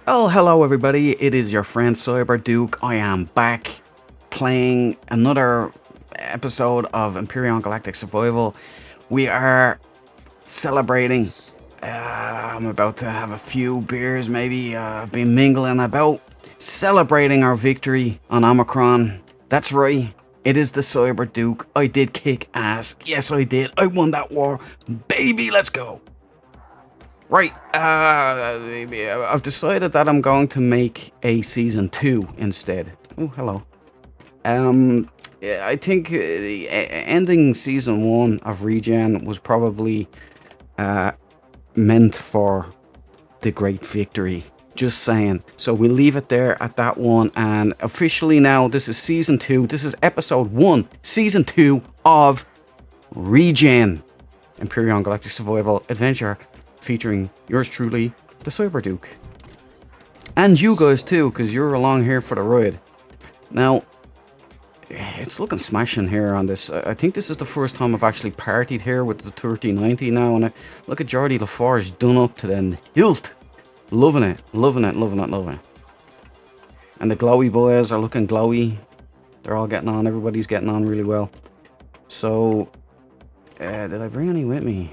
Oh, hello everybody, it is your friend Cyber Duke. I am back playing another episode of Empyrion Galactic Survival. We are celebrating. I'm about to have a few beers, maybe. I've been mingling about, celebrating our victory on Omicron. That's right, it is the Cyber Duke. I did kick ass. Yes, I did. I won that war. Baby, let's go. Right, I've decided that I'm going to make a season 2 instead. Oh, hello. Yeah, I think ending season 1 of Regen was probably meant for the great victory. Just saying. So we'll leave it there at that one. And officially now, this is season 2. This is episode 1, season 2 of Regen, Empyrion Galactic Survival Adventure, featuring yours truly, the Cyber Duke. And you guys too, because you're along here for the ride. Now, it's looking smashing here on this. I think this is the first time I've actually partied here with the 3090 now, and look at Geordie LaForge done up to the hilt. Loving it, loving it, loving it, loving it. And the glowy boys are looking glowy. They're all getting on, everybody's getting on really well. So, did I bring any with me?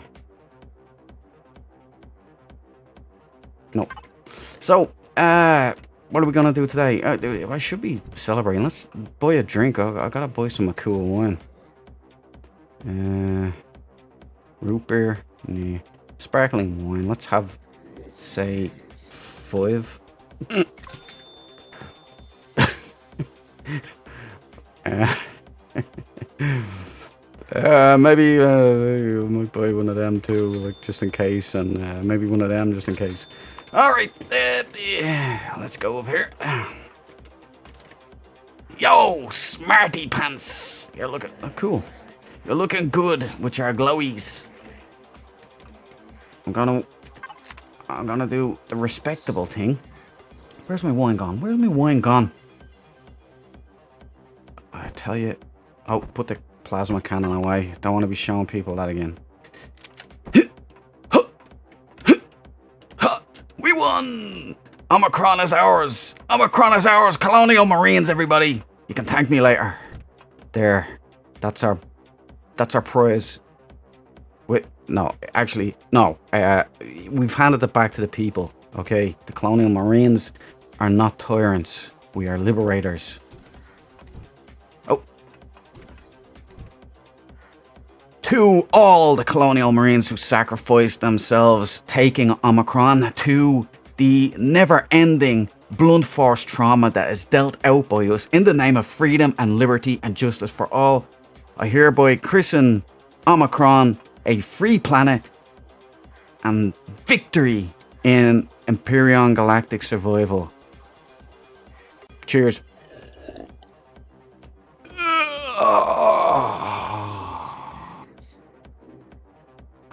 No. So, what are we gonna do today? I should be celebrating. Let's buy a drink. I gotta buy some cool wine. Root beer, yeah. Sparkling wine. Let's have, say, 5. Maybe I might buy one of them too, like just in case, and maybe one of them just in case. All right, let's go up here. Yo, smarty pants, you're looking cool. You're looking good with your glowies. I'm gonna do the respectable thing. Where's my wine gone? Where's my wine gone? I tell you. Oh, put the plasma cannon away. Don't want to be showing people that again. We won! Omicron is ours! Omicron is ours! Colonial Marines, everybody! You can thank me later. There. That's our prize. Wait, no, actually, no. We've handed it back to the people, okay? The Colonial Marines are not tyrants. We are liberators. Oh. To all the Colonial Marines who sacrificed themselves taking Omicron, to the never-ending blunt force trauma that is dealt out by us in the name of freedom and liberty and justice for all, I hereby christen Omicron a free planet and victory in Empyrion Galactic Survival. Cheers.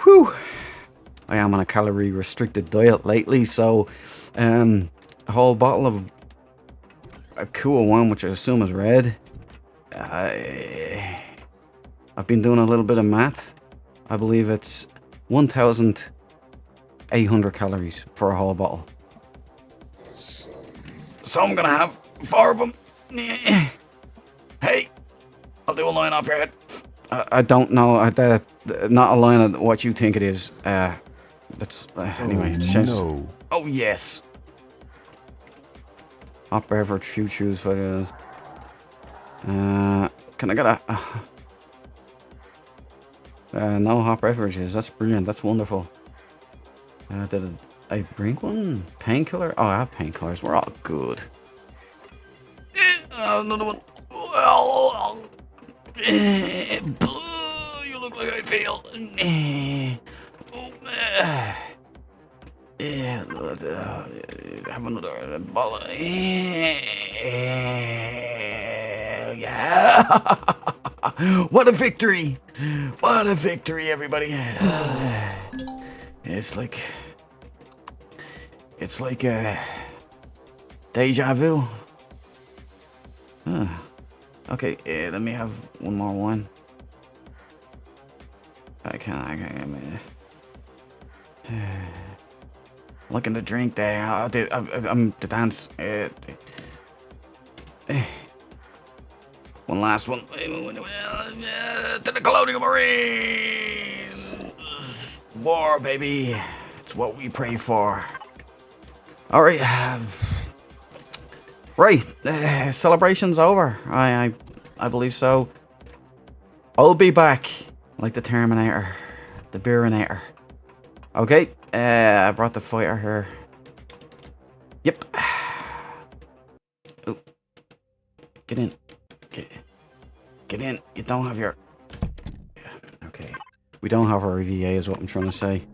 Whew. I am on a calorie restricted diet lately, so a whole bottle of a cool one, which I assume is red. I've been doing a little bit of math. I believe it's 1,800 calories for a whole bottle. So I'm gonna have 4 of them. Hey, I'll do a line off your head. I don't know. Not a line of what you think it is. Let's anyway. No. Oh yes. Hot beverage, few chews for this. Can I get a? No hot beverages. That's brilliant. That's wonderful. Did I bring one? Painkiller? Oh, I have painkillers. We're all good. Another one. You look like I failed. Have another bottle. Yeah. What a victory! What a victory, everybody! It's like deja vu. Okay, let me have one more wine. I can't. Looking to drink there. I'm the dance. One last one. To the Colonial Marines! War, baby. It's what we pray for. Alright. Right. Celebration's over. I believe so. I'll be back. Like the Terminator. The Beerinator. Okay. I brought the fighter here. Yep. Oh. Get in. Get in. You don't have your... Yeah, okay. We don't have our EVA is what I'm trying to say.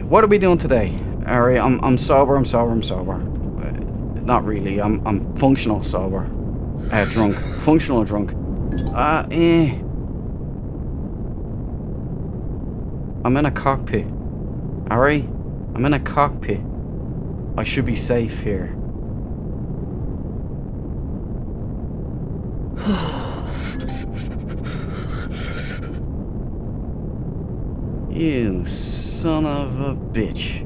What are we doing today? Alright, I'm sober. Not really. I'm functional sober. Drunk. Functional drunk. I'm in a cockpit. Alright? I'm in a cockpit. I should be safe here. You son of a bitch.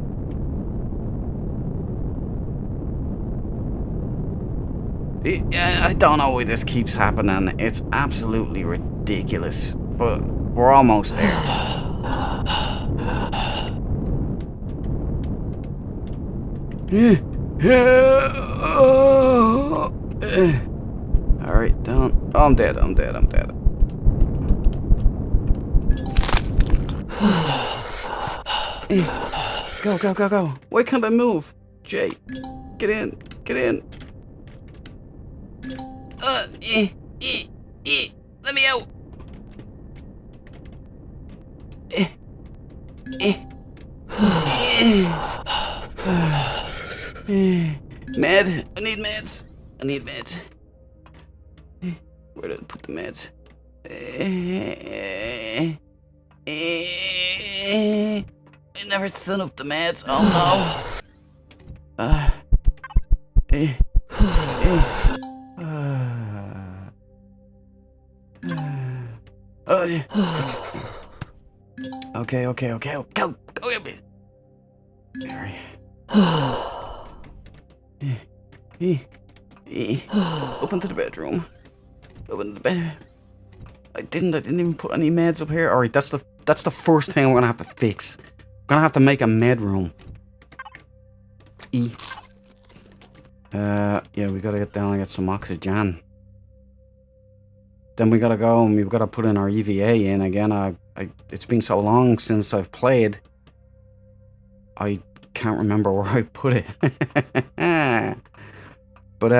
I don't know why this keeps happening. It's absolutely ridiculous. But we're almost there. Alright, down. Oh, I'm dead. Go. Why can't I move? Jay, get in. Let me out. Med. I need meds. Where did I put the meds? I never set up the meds. Oh no. Oh yeah. Okay. Go get me. Alright. Open to the bedroom. Open to the bed. I didn't even put any meds up here. Alright, that's the first thing I'm gonna have to fix. I'm gonna have to make a med room. Yeah, we gotta get down and get some oxygen. Then we gotta go and we've gotta put in our EVA in again. It's been so long since I've played. I can't remember where I put it. But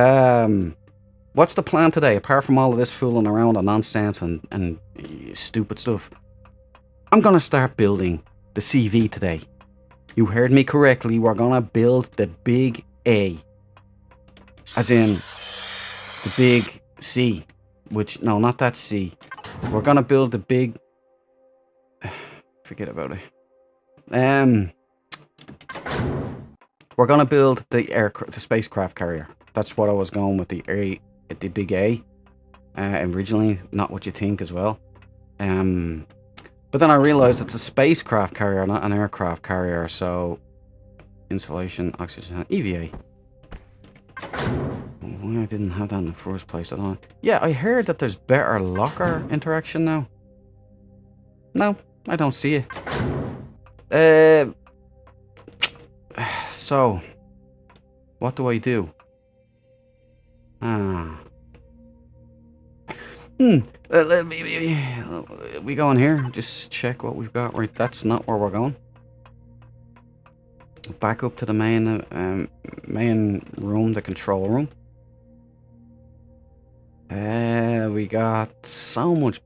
what's the plan today? Apart from all of this fooling around and nonsense and stupid stuff, I'm gonna start building the CV today. You heard me correctly. We're gonna build the big A, as in the big C. Which, no, not that C. We're gonna build the big... Forget about it. We're gonna build the spacecraft carrier. That's what I was going with, the big A. Originally, not what you think as well. But then I realized it's a spacecraft carrier, not an aircraft carrier. So, insulation, oxygen, EVA. Why I didn't have that in the first place? I don't know. Yeah, I heard that there's better locker interaction now. No, I don't see it. So, what do I do? We go in here, just check what we've got. Right, that's not where we're going. Back up to the main room, the control room. We got so much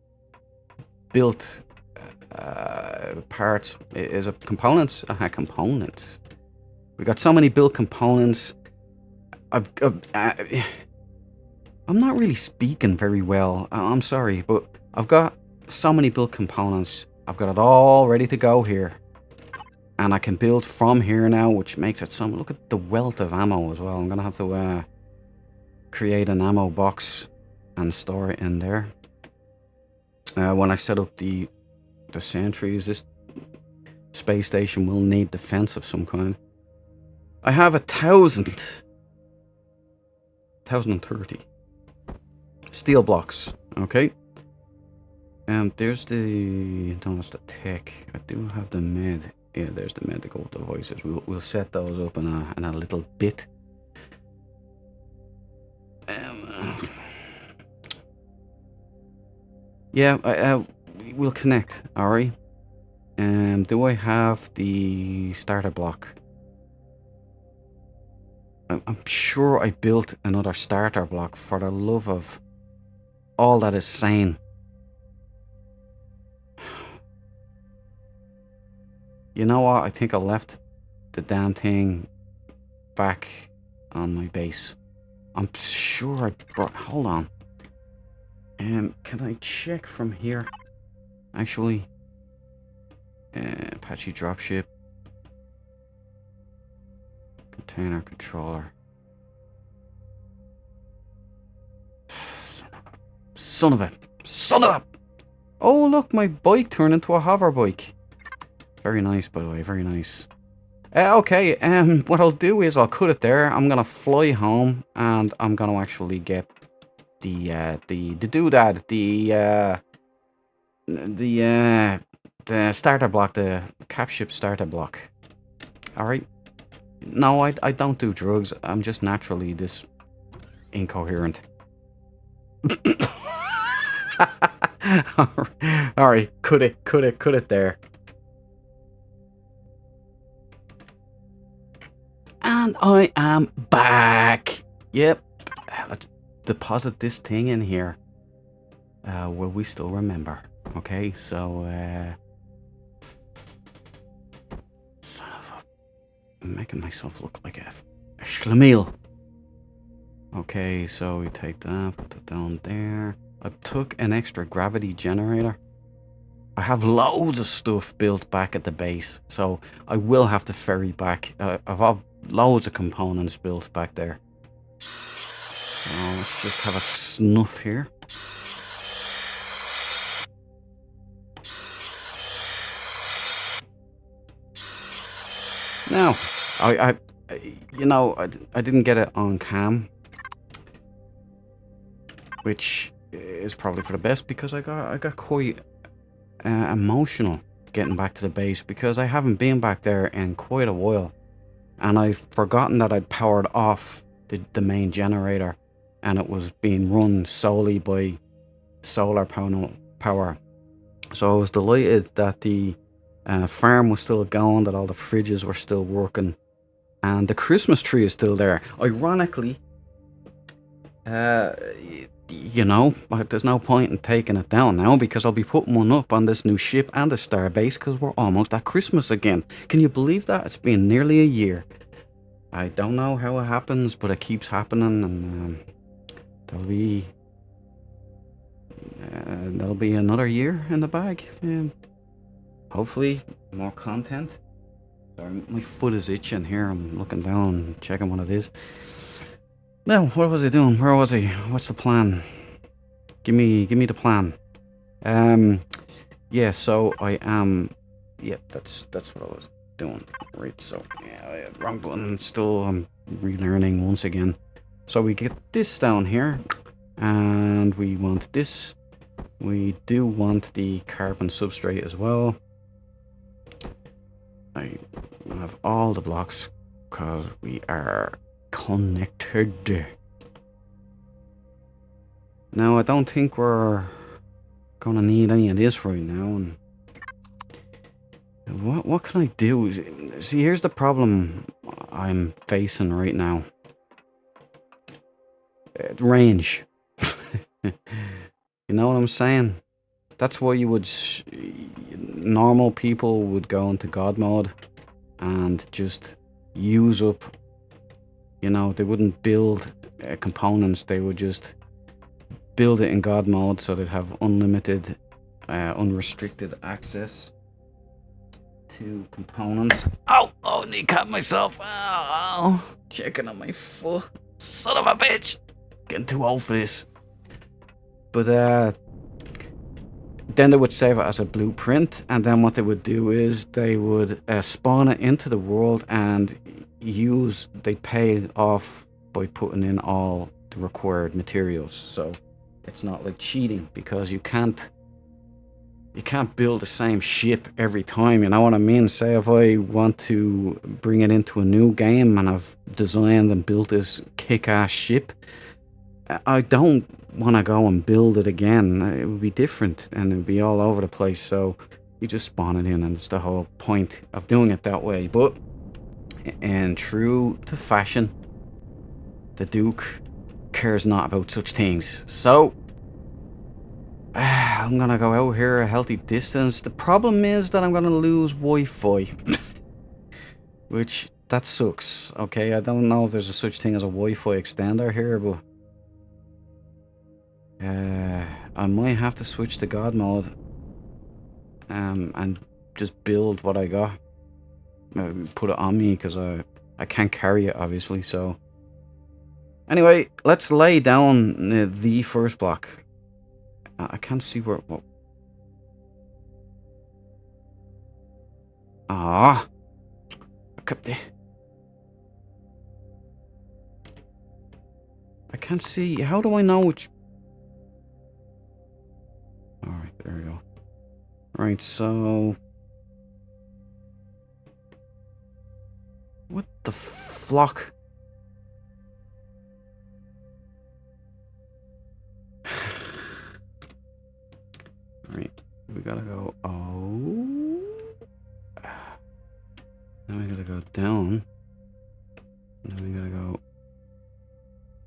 built parts. Is it components? Components. We got so many built components. I'm not really speaking very well. I'm sorry, but I've got so many built components. I've got it all ready to go here. And I can build from here now, which makes it some... Look at the wealth of ammo as well. I'm going to have to create an ammo box and store it in there. When I set up the sentries, space station will need defense of some kind. I have 1,030 steel blocks. Okay. There's the... No, it's the tech. I do have the med. Yeah, there's the medical devices. We'll set those up in a little bit. Yeah, we'll connect. All right. Do I have the starter block? I'm sure I built another starter block, for the love of all that is sane. You know what? I think I left the damn thing back on my base. I'm sure I brought... Hold on. Can I check from here? Actually... Apache dropship. Container controller. Son of a... Oh, look, my bike turned into a hover bike. Very nice, by the way, very nice. Okay, what I'll do is I'll cut it there. I'm gonna fly home, and I'm gonna actually get the doodad, the starter block, the capship starter block. All right. No, I don't do drugs. I'm just naturally this incoherent. All right, cut it there. And I am back. Yep. Let's deposit this thing in here. Will we still remember? Okay, so son of a... I'm making myself look like a schlemiel. Okay, so we take that, put that down there. I took an extra gravity generator. I have loads of stuff built back at the base, so I will have to ferry back. I've loads of components built back there. So let's just have a snuff here. Now, I didn't get it on cam, which is probably for the best, because I got quite emotional getting back to the base, because I haven't been back there in quite a while, and I've forgotten that I'd powered off the main generator, and it was being run solely by solar power. So I was delighted that the farm was still going, that all the fridges were still working, and the Christmas tree is still there. Ironically, you know, there's no point in taking it down now, because I'll be putting one up on this new ship and the starbase, because we're almost at Christmas again. Can you believe that? It's been nearly a year. I don't know how it happens, but it keeps happening, and that'll be another year in the bag. Hopefully, more content. Sorry, my foot is itching here. I'm looking down, checking what it is. Now, what was I doing? Where was I? What's the plan? Give me the plan. Yeah, so I am... Yeah, that's what I was doing. Right, so, yeah, wrong button. I'm relearning once again. So we get this down here, and we want this. We do want the carbon substrate as well. I have all the blocks, because we are connected. Now, I don't think we're gonna need any of this right now. And what can I do? See, here's the problem I'm facing right now. Range. You know what I'm saying? That's why you would... normal people would go into God mode and just use up... You know, they wouldn't build components. They would just build it in God mode, so they'd have unlimited, unrestricted access to components. Oh, kneecap myself. Oh, checking on my foot. Son of a bitch. Getting too old for this. But, Then they would save it as a blueprint, and then what they would do is they would spawn it into the world and they pay off by putting in all the required materials. So it's not like cheating, because you can't build the same ship every time, you know what I mean? Say if I want to bring it into a new game and I've designed and built this kick-ass ship, I don't want to go and build it again. It would be different and it would be all over the place. So you just spawn it in, and it's the whole point of doing it that way. But, and true to fashion, the Duke cares not about such things. So I'm gonna go out here a healthy distance. The problem is that I'm gonna lose Wi-Fi. Which, that sucks. Okay, I don't know if there's a such thing as a Wi-Fi extender here, but I might have to switch to God mode and just build what I got. Put it on me, because I can't carry it, obviously. So anyway, let's lay down the first block. I can't see where... What? Ah! I can't see. How do I know which... Alright, there we go. Right, so... What the flock? Right, we gotta go... Oh... Then we gotta go down. And then we gotta go...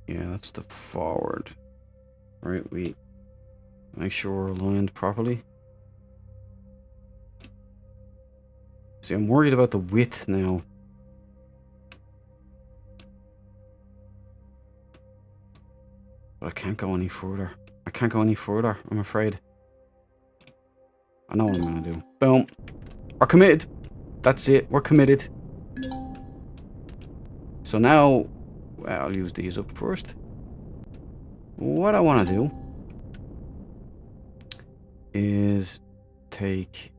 Yeah, that's the forward. Right, we... Make sure we're aligned properly. See, I'm worried about the width now. But I can't go any further. I can't go any further, I'm afraid. I know what I'm gonna do. Boom. We're committed. That's it. We're committed. So now, well, I'll use these up first. What I want to do is take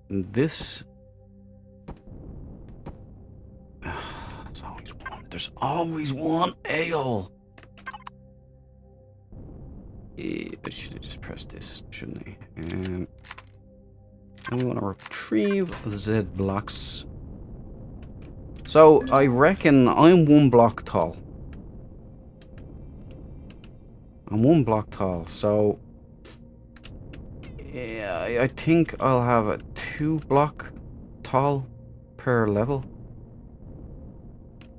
this. There's always one. There's always one ale. I should have just pressed this, shouldn't I? And we want to retrieve the Z blocks. So I reckon I'm 1 block tall. I'm 1 block tall, so yeah, I think I'll have a 2 block tall per level.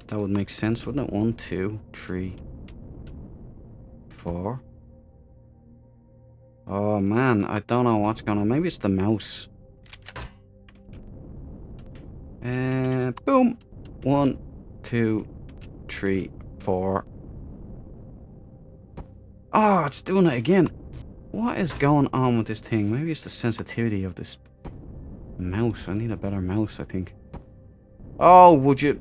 That would make sense, wouldn't it? 1, 2, 3, 4. Oh man, I don't know what's going on. Maybe it's the mouse. And boom. 1, 2, 3, 4. Oh, it's doing it again. What is going on with this thing? Maybe it's the sensitivity of this mouse. I need a better mouse, I think. Oh, would you...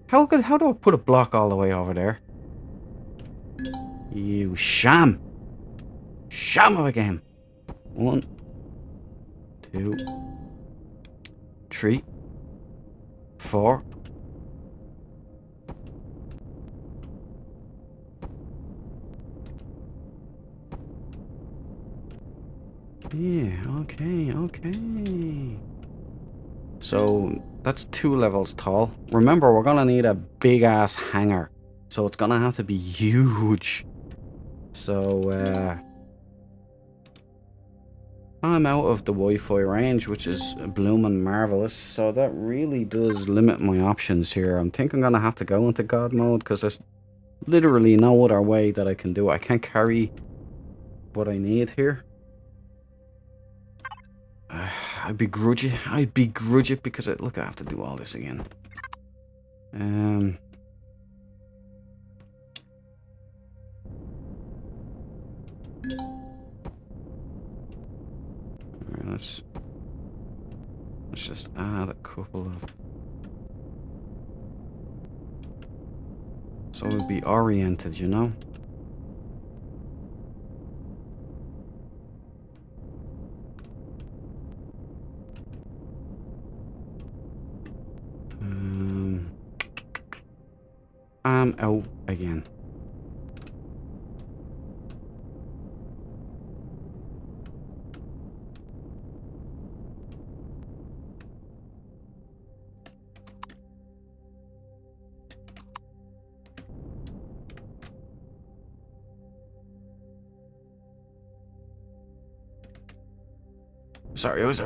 How do I put a block all the way over there? You sham. Sham of a game. 1, 2, 3, 4. Yeah, okay. So that's 2 levels tall. Remember, we're gonna need a big ass hangar, so it's gonna have to be huge. So I'm out of the Wi-Fi range, which is blooming marvelous. So that really does limit my options here. I'm thinking I'm gonna have to go into God mode, because there's literally no other way that I can do it. I can't carry what I need here. I begrudge it because look, I have to do all this again. Alright, let's just add a couple of... So we'll be oriented, you know? I'm out again. Sorry, I was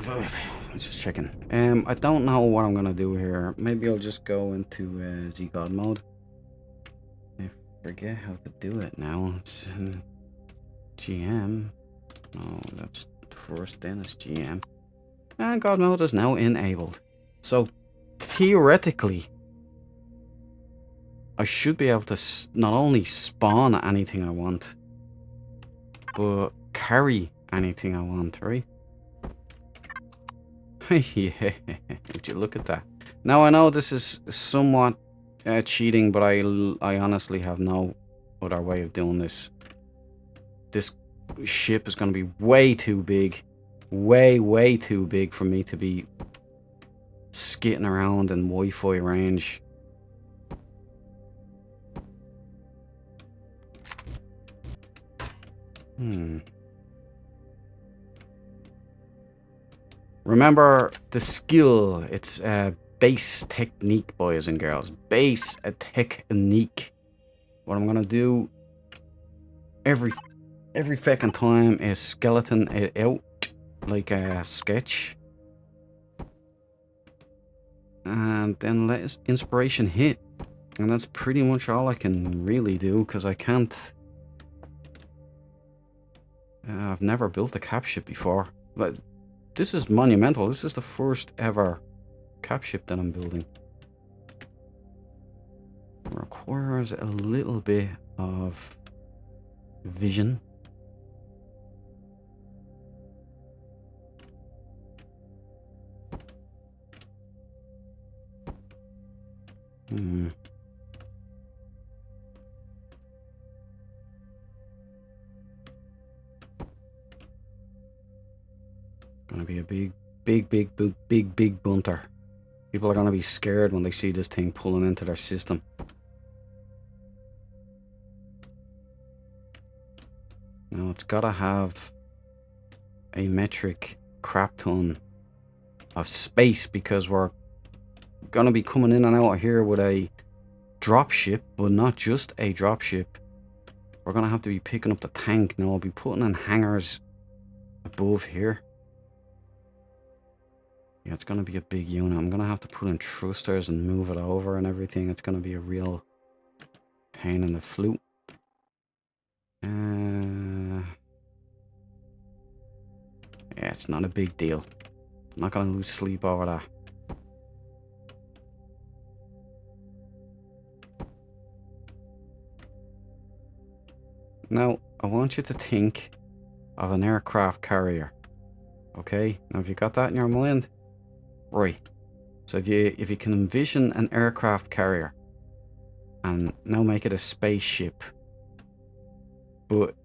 just checking. I don't know what I'm gonna do here. Maybe I'll just go into Z-God mode. I forget how to do it now. It's GM. No, that's first, then it's GM. And God mode is now enabled. So, theoretically, I should be able to not only spawn anything I want, but carry anything I want, right? Yeah, would you look at that? Now I know this is somewhat cheating, but I honestly have no other way of doing this. This ship is going to be way too big. Way too big for me to be skitting around in Wi-Fi range. Remember the skill. It's base technique, boys and girls. Base a technique. What I'm gonna do every fucking time is skeleton it out like a sketch, and then let inspiration hit. And that's pretty much all I can really do, because I can't. I've never built a cap ship before, but this is monumental. This is the first ever cap ship that I'm building. It requires a little bit of vision. Gonna be a big bunter. People are gonna be scared when they see this thing pulling into their system. Now it's gotta have a metric crap ton of space, because we're gonna be coming in and out of here with a drop ship, but not just a drop ship. We're gonna have to be picking up the tank. Now I'll be putting in hangars above here. Yeah, it's gonna be a big unit. I'm gonna have to put in thrusters and move it over and everything. It's gonna be a real pain in the flute. Yeah, it's not a big deal. I'm not gonna lose sleep over that. Now, I want you to think of an aircraft carrier. Okay? Now, have you got that in your mind? Right. So if you can envision an aircraft carrier, and now make it a spaceship, but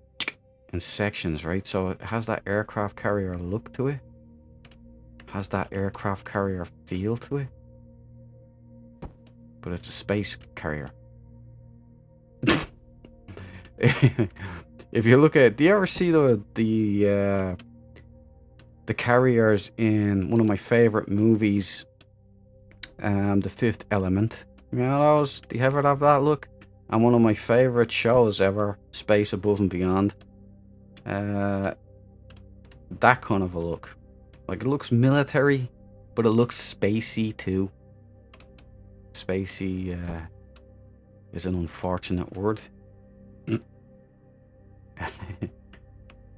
in sections, right? So it has that aircraft carrier look to it. Has that aircraft carrier feel to it. But it's a space carrier. If you look at, do you ever see the carriers in one of my favorite movies, The Fifth Element? You know those? Do you ever have that look? And one of my favorite shows ever, Space Above and Beyond. That kind of a look. Like, it looks military, but it looks spacey too. Spacey is an unfortunate word.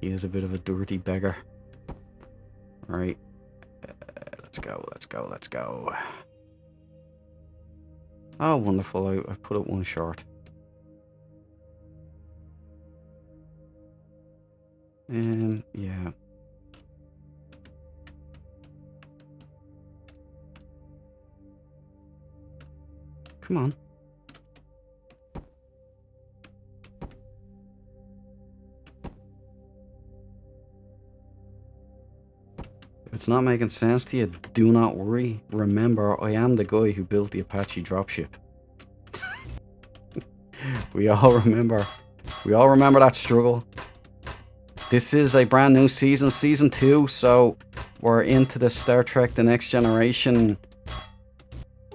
He is a bit of a dirty beggar. Right. Let's go. Oh, wonderful. I put it one short. Yeah. Come on. it's not making sense to you, do not worry. Remember, I am the guy who built the Apache dropship. We all remember that struggle. This is a brand new season, season 2, so we're into the Star Trek The Next Generation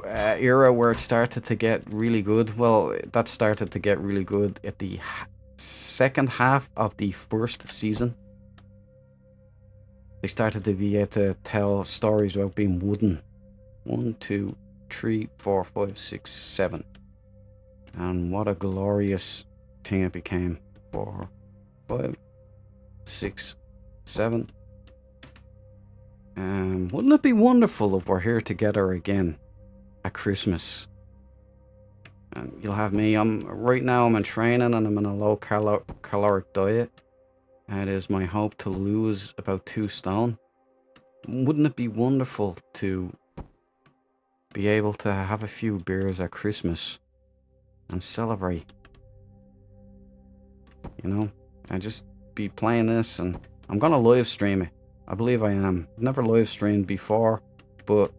era where it started to get really good. Well, that started to get really good at the second half of the first season. They started to be able to tell stories about being wooden. 1, 2, 3, 4, 5, 6, 7. And what a glorious thing it became. 4, 5, 6, 7. Wouldn't it be wonderful if we're here together again at Christmas? And you'll have me. Right now I'm in training and I'm in a low caloric diet. It is my hope to lose about 2 stone. Wouldn't it be wonderful to be able to have a few beers at Christmas and celebrate? You know, and just be playing this, and I'm gonna live stream it. I believe I am. Never live streamed before, but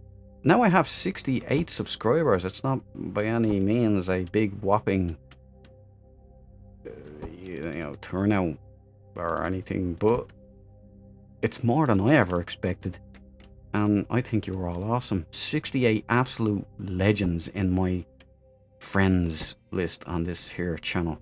now I have 68 subscribers. It's not by any means a big whopping turnout or anything, but it's more than I ever expected, and I think you're all awesome. 68 absolute legends in my friends list on this here channel.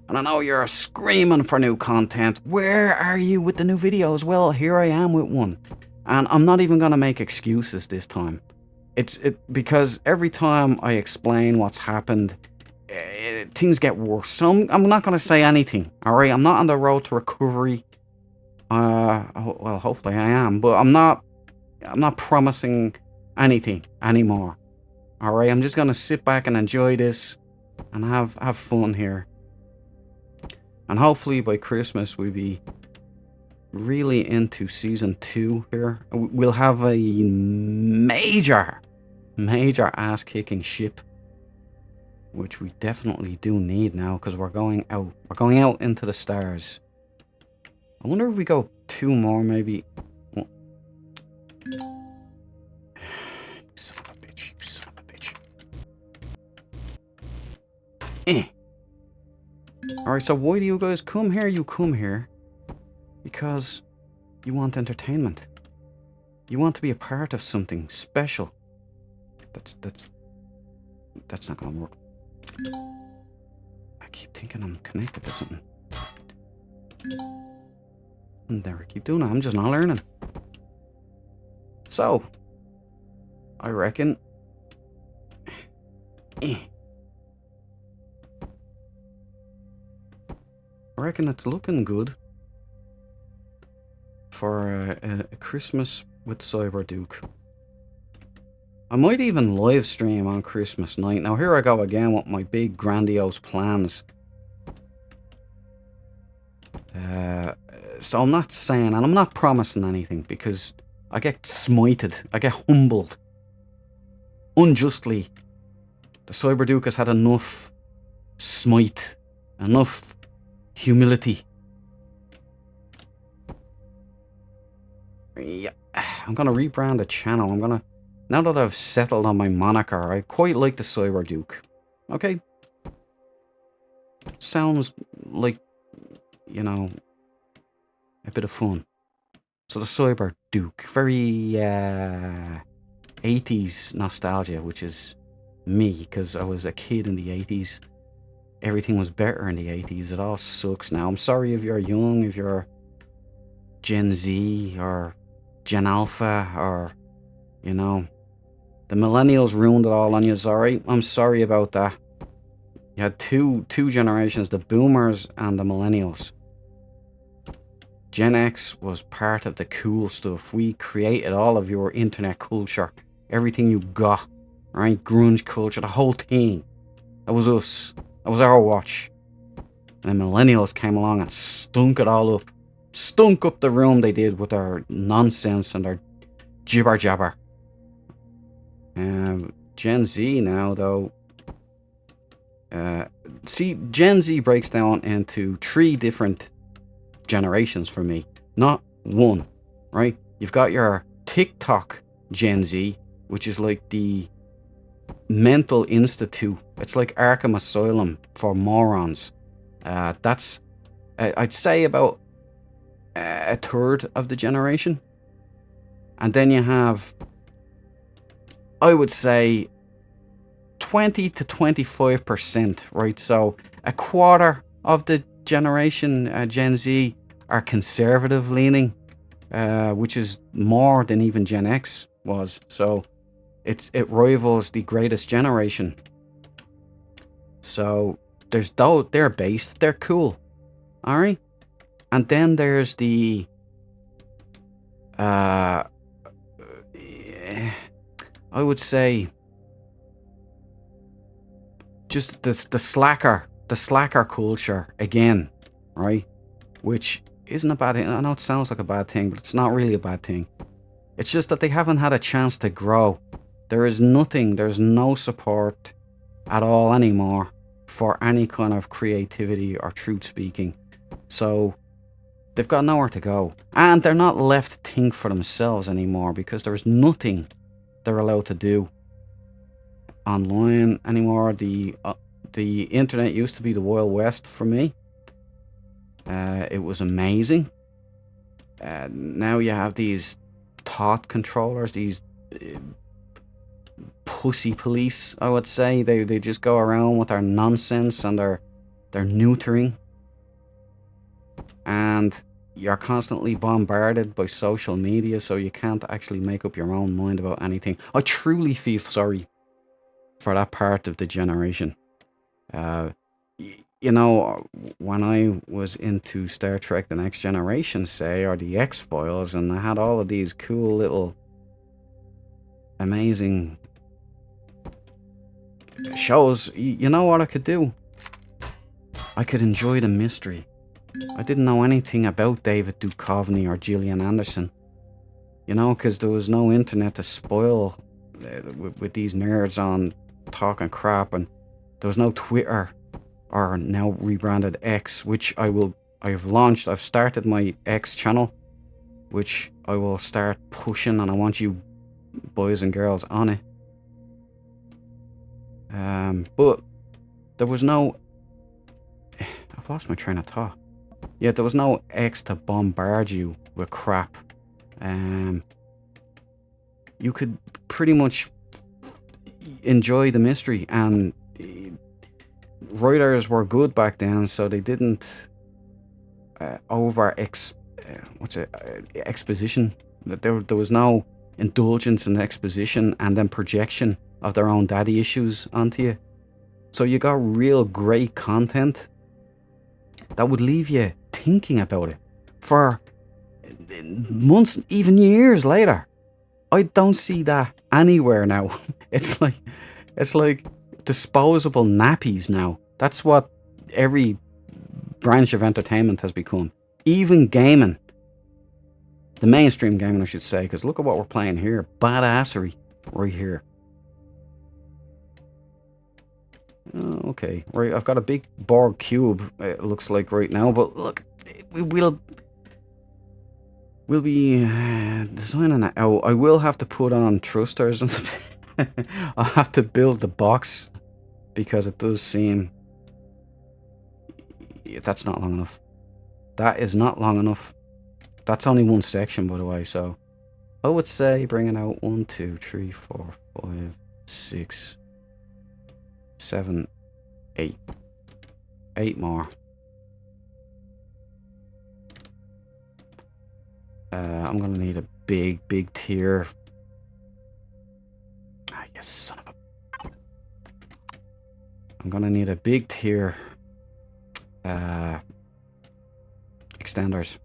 And I know you're screaming for new content. Where are you with the new videos? Well, here I am with one. And I'm not even going to make excuses this time. Because every time I explain what's happened, things get worse. So I'm not going to say anything. Alright, I'm not on the road to recovery. Well, hopefully I am. But I'm not promising anything anymore. Alright, I'm just going to sit back and enjoy this. And have fun here. And hopefully by Christmas we'll be really into season 2 here. We'll have a major ass-kicking ship, which we definitely do need now because we're going out. We're going out into the stars. I wonder if we go 2 more, maybe. Oh. You son of a bitch! You son of a bitch! Alright, so why do you guys come here? You come here because you want entertainment. You want to be a part of something special. That's not gonna work. I keep thinking I'm connected to something. And there, I keep doing it. I'm just not learning. So, I reckon... I reckon it's looking good for a Christmas with Cyberduke. I might even live stream on Christmas night. Now here I go again with my big grandiose plans. So I'm not saying, and I'm not promising anything, because I get smited, I get humbled unjustly. The Cyberduke has had enough smite, enough humility. Yeah, I'm gonna rebrand the channel. Now that I've settled on my moniker, I quite like the Cyberduke. Okay? Sounds like, you know, a bit of fun. So the Cyberduke, very 80s nostalgia, which is me, because I was a kid in the 80s. Everything was better in the 80s. It all sucks now. I'm sorry if you're young, if you're Gen Z or Gen Alpha, or, you know, the millennials ruined it all on you, alright? I'm sorry about that. You had two generations, the boomers and the millennials. Gen X was part of the cool stuff. We created all of your internet culture. Everything you got, right? Grunge culture, the whole thing. That was us. That was our watch. And the millennials came along and stunk it all up. Stunk up the room, they did, with their nonsense and their jibber jabber. Gen Z now, though. See, Gen Z breaks down into 3 different generations for me. Not one, right? You've got your TikTok Gen Z, which is like the mental institute. It's like Arkham Asylum for morons. That's, I'd say, about a third of the generation. And then you have, I would say, 20 to 25%, right? So a quarter of the generation, Gen Z, are conservative leaning, which is more than even Gen X was. So it rivals the greatest generation. So there's those, they're based, they're cool, all right. And then there's the I would say just the slacker culture again, right? Which isn't a bad thing. I know it sounds like a bad thing, but it's not really a bad thing. It's just that they haven't had a chance to grow. There's no support at all anymore for any kind of creativity or truth speaking. So they've got nowhere to go. And they're not left to think for themselves anymore because there's nothing they're allowed to do online anymore. The internet used to be the Wild West for me. It was amazing. Now you have these thought controllers, these pussy police, I would say. They just go around with their nonsense and their neutering. And you're constantly bombarded by social media, so you can't actually make up your own mind about anything. I truly feel sorry for that part of the generation. You know, when I was into Star Trek The Next Generation, say, or the X-Files, and I had all of these cool little amazing shows, you know what I could do? I could enjoy the mystery. I didn't know anything about David Duchovny or Gillian Anderson, you know, because there was no internet to spoil with these nerds on talking crap, and there was no Twitter, or now rebranded X, which I've started my X channel, which I will start pushing, and I want you boys and girls on it. But there was no, I've lost my train of thought. Yeah, there was no X to bombard you with crap. You could pretty much enjoy the mystery, and writers were good back then, so they didn't exposition. There was no indulgence in exposition and then projection of their own daddy issues onto you. So you got real great content that would leave you thinking about it for months, even years later. I don't see that anywhere now. It's like disposable nappies now. That's what every branch of entertainment has become. Even gaming. The mainstream gaming, I should say, because look at what we're playing here. Badassery right here. Okay, right, I've got a big Borg cube, it looks like right now, but look, we'll be designing it out. I will have to put on thrusters and I'll have to build the box because it does seem that's not long enough. That is not long enough. That's only one section, by the way, so I would say bringing out 1, 2, 3, 4, 5, 6, 7, 8. 8 more. I'm gonna need a big tier. Ah, you son of a... I'm gonna need a big tier extenders.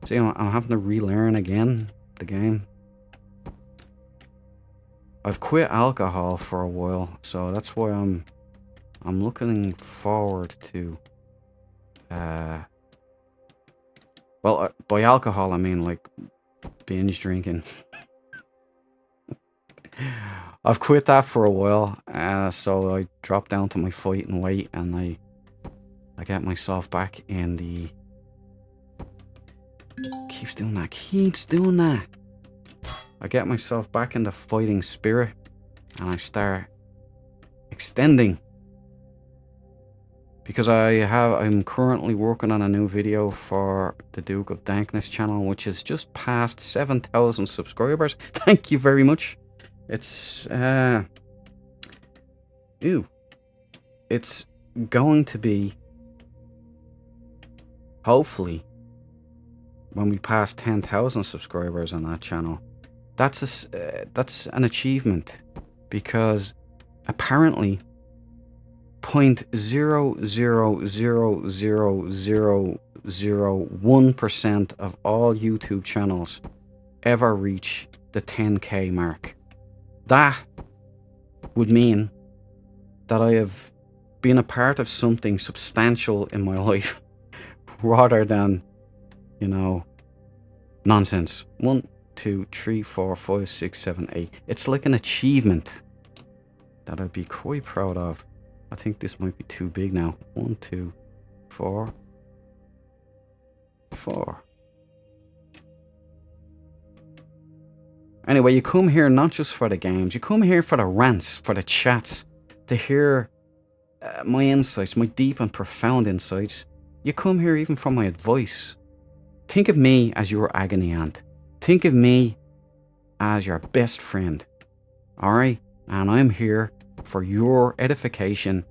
So, you know, I'm having to relearn again the game. I've quit alcohol for a while, so that's why I'm looking forward to well, by alcohol I mean like binge drinking. I've quit that for a while, so I dropped down to my fighting weight, and I get myself back in the... Keeps doing that. I get myself back in the fighting spirit and I start extending. Because I'm currently working on a new video for the Duke of Dankness channel, which is just past 7,000 subscribers. Thank you very much. It's it's going to be, hopefully, when we pass 10,000 subscribers on that channel. That's an achievement, because apparently 0.0000001% of all YouTube channels ever reach the 10k mark. That would mean that I have been a part of something substantial in my life rather than, you know, nonsense. 1, 2, 3, 4, 5, 6, 7, 8. It's like an achievement that I'd be quite proud of. I think this might be too big now. 1, 2, 4. 4. Anyway, you come here not just for the games. You come here for the rants, for the chats, to hear my insights, my deep and profound insights. You come here even for my advice. Think of me as your agony aunt. Think of me as your best friend. Alright? And I'm here for your edification,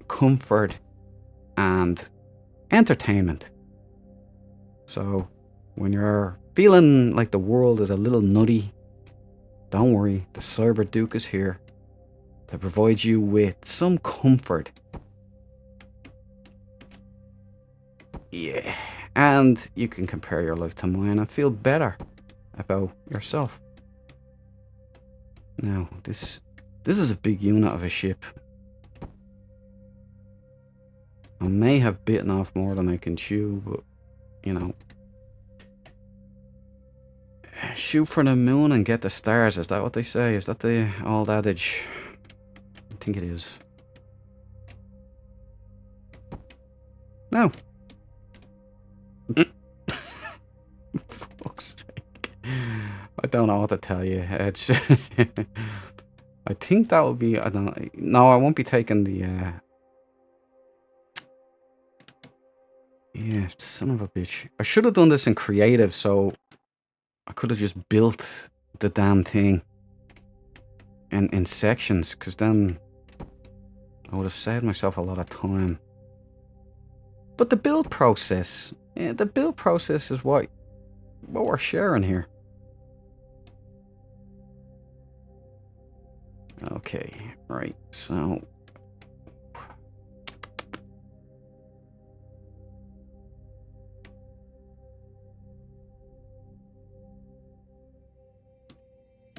comfort, and entertainment. So, when you're feeling like the world is a little nutty, don't worry, the Cyber Duke is here to provide you with some comfort. Yeah, and you can compare your life to mine and feel better about yourself. Now, this is a big unit of a ship. I may have bitten off more than I can chew, but, you know. Shoot for the moon and get the stars. Is that what they say? Is that the old adage? I think it is. No. Fuck's sake. I don't know what to tell you. It's I think that would be, I don't, no, I won't be taking the yeah, son of a bitch. I should have done this in creative, so I could have just built the damn thing in sections, because then I would have saved myself a lot of time. But the build process, is what we're sharing here. Okay, right, so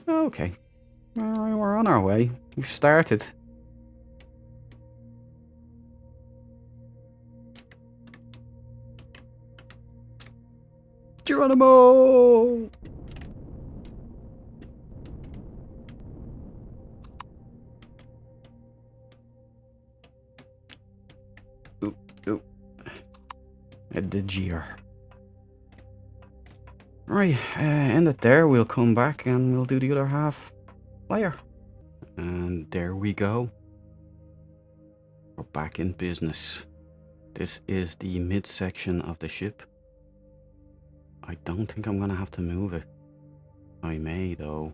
okay, alright, we're on our way. We've started. Geronimo! Ooh. At the gear. Right, end it there. We'll come back and we'll do the other half later. And there we go. We're back in business. This is the midsection of the ship. I don't think I'm gonna have to move it. I may though.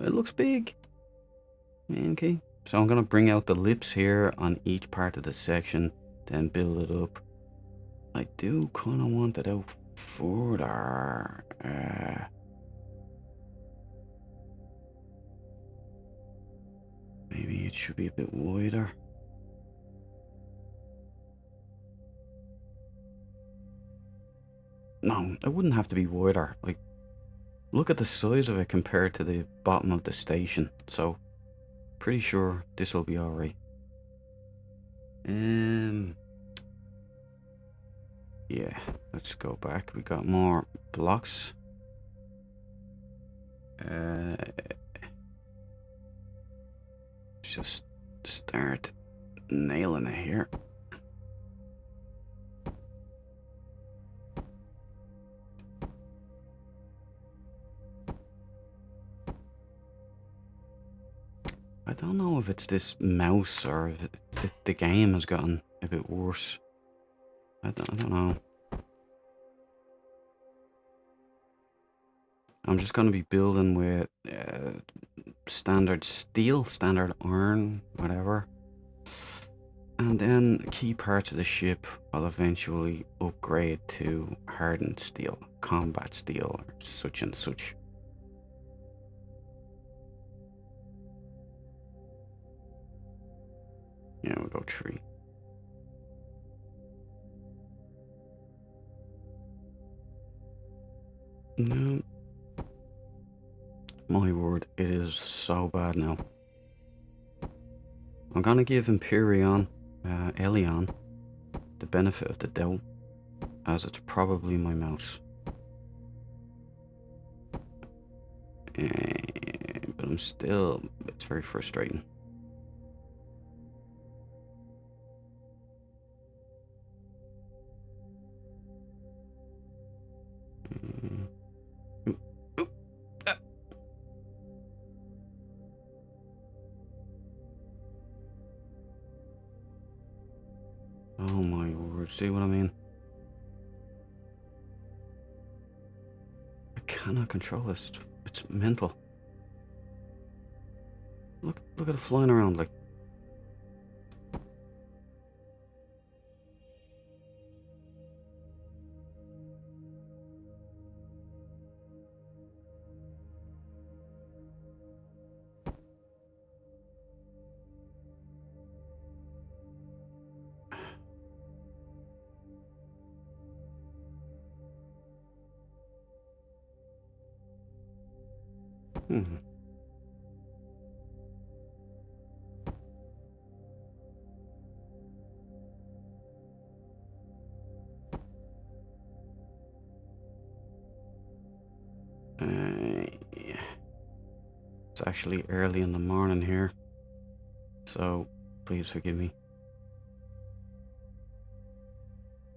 It looks big. Okay. So I'm gonna bring out the lips here on each part of the section, then build it up. I do kind of want it out further. Maybe it should be a bit wider. No, it wouldn't have to be wider. Like, look at the size of it compared to the bottom of the station. So, pretty sure this will be alright. Yeah, let's go back. We got more blocks. Just start nailing it here. don't know if it's this mouse or if the game has gotten a bit worse. I don't know. I'm just going to be building with standard steel, standard iron, whatever. And then key parts of the ship I'll eventually upgrade to hardened steel, combat steel, or such and such. Yeah, we'll go 3. No. My word, it is so bad now. I'm gonna give Empyrion, Elion, the benefit of the doubt, as it's probably my mouse. But I'm still, it's very frustrating. Oh my word, see what I mean? I cannot control this, it's mental. Look at it flying around like. Yeah. It's actually early in the morning here, so please forgive me.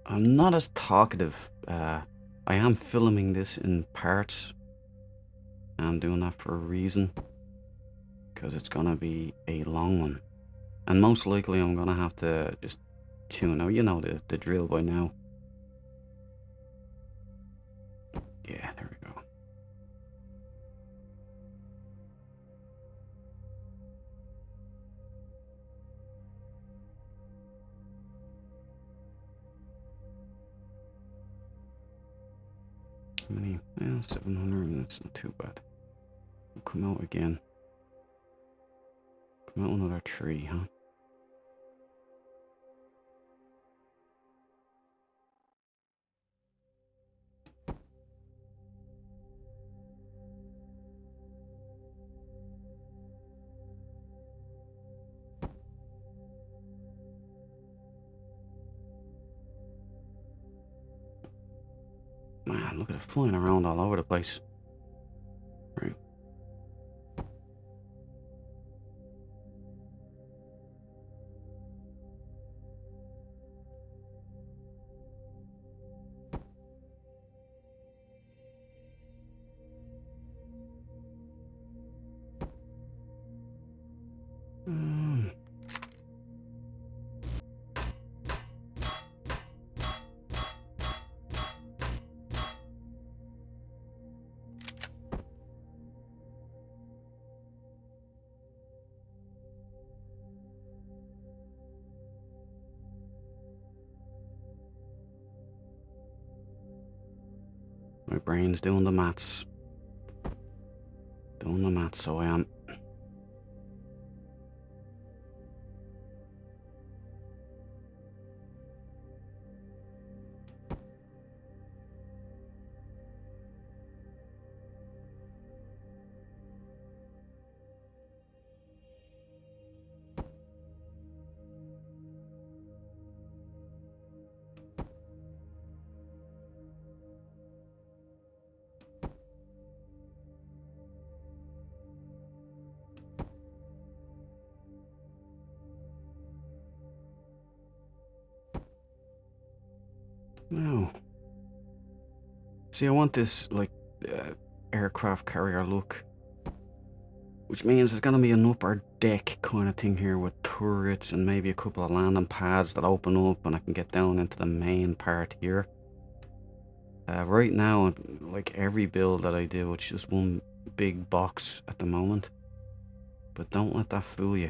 I'm not as talkative. I am filming this in parts. I'm doing that for a reason, because it's gonna be a long one, and most likely I'm gonna have to just tune out. You know the drill by now. Yeah, there we go. How many? Yeah, 700. That's not too bad. We'll come out again. Come out another 3, huh? Man, look at it flying around all over the place. Right. My brain's doing the maths. Doing the maths, so I am. No. See, I want this, like, aircraft carrier look which means there's going to be an upper deck kind of thing here with turrets and maybe a couple of landing pads that open up and I can get down into the main part here. Right now, like every build that I do, it's just one big box at the moment. But don't let that fool you.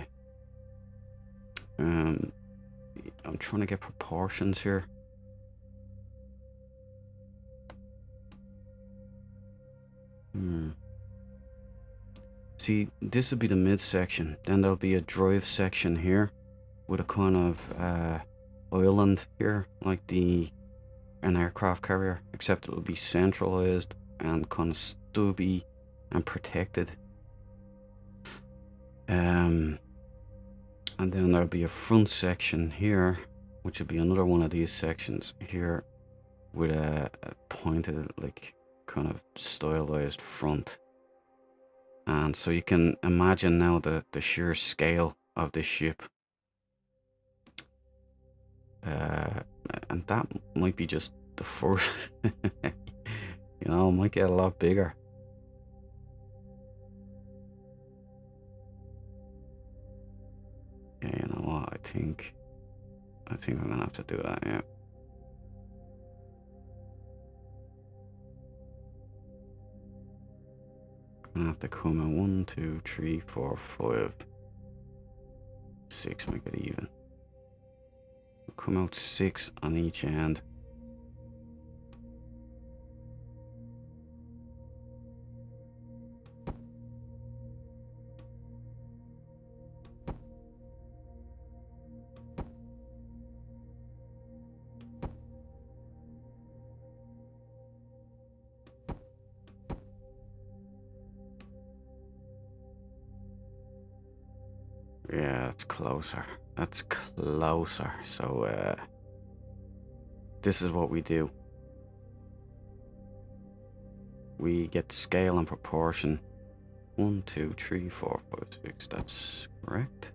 I'm trying to get proportions here. See, this would be the midsection. Then there'll be a drive section here with a kind of island here, like an aircraft carrier, except it'll be centralized and kind of stubby and protected. And then there'll be a front section here, which would be another one of these sections here with a pointed, like, kind of stylized front. And so you can imagine now the sheer scale of this ship. And that might be just the first. You know, it might get a lot bigger. Yeah, you know what? I think I'm gonna have to do that. Yeah. I'm gonna have to come in 1, 2, 3, 4, 5, 6. Make it even. Come out 6 on each end. Yeah, that's closer. That's closer. So, this is what we do. We get scale and proportion. 1, 2, 3, 4, 5, 6. That's correct.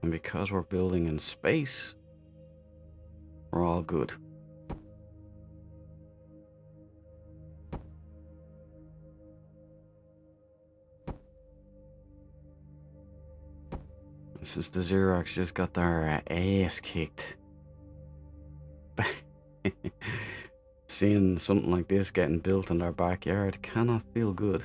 And because we're building in space, we're all good. This is the Xerox just got their ass kicked. Seeing something like this getting built in their backyard cannot feel good.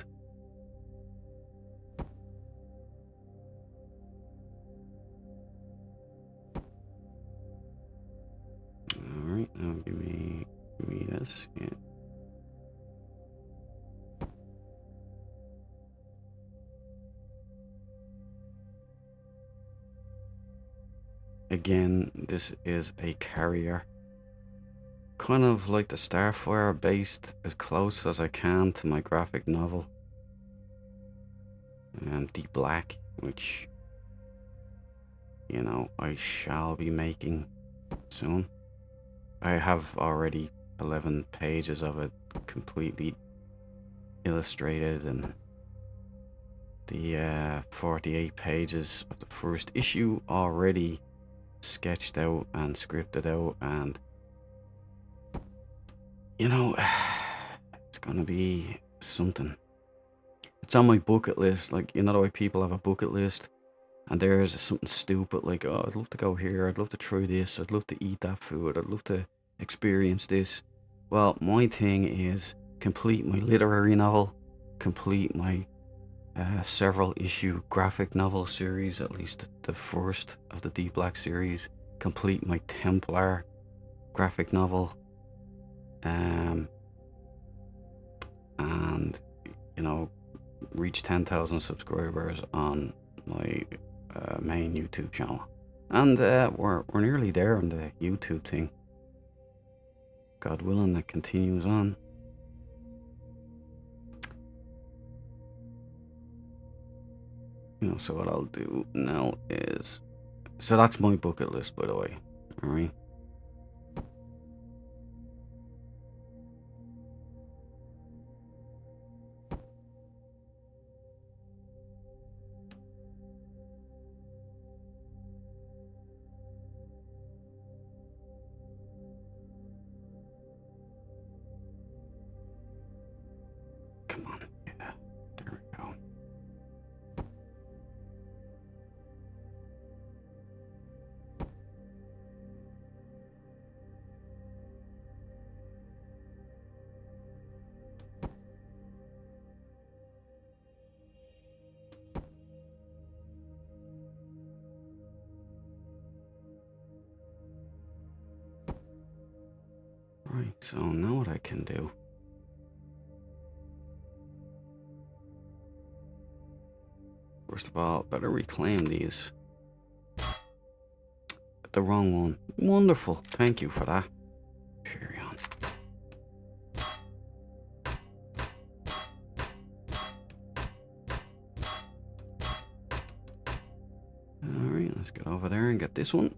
Alright, now give me this. Yeah. Again, this is a carrier. Kind of like the Starfire, based as close as I can to my graphic novel. And Deep Black, which, you know, I shall be making soon. I have already 11 pages of it completely illustrated, and the 48 pages of the first issue already sketched out and scripted out, and you know, it's gonna be something. It's on my bucket list. Like, you know the way people have a bucket list and there's something stupid like, oh, I'd love to go here, I'd love to try this, I'd love to eat that food, I'd love to experience this. Well, my thing is complete my literary novel, complete my several issue graphic novel series, at least the first of the Deep Black series, complete my Templar graphic novel, and you know, reach 10,000 subscribers on my main YouTube channel, and we're nearly there on the YouTube thing. God willing, that continues on. You know, so what I'll do now is, so that's my bucket list, by the way. All right. Right, so now what I can do. First of all, better reclaim these. The wrong one. Wonderful. Thank you for that. Empyrion. Alright, let's get over there and get this one.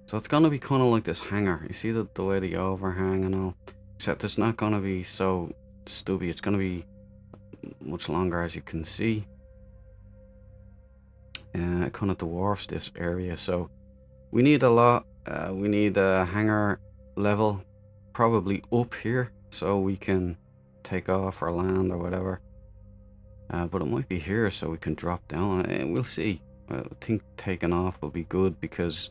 So it's gonna be kind of like this hangar. You see the way the overhang and all? Except it's not gonna be so stubby. It's gonna be much longer, as you can see. It kind of dwarfs this area. So we need a lot. We need a hangar level probably up here so we can take off or land or whatever. But it might be here so we can drop down. We'll see. I think taking off will be good because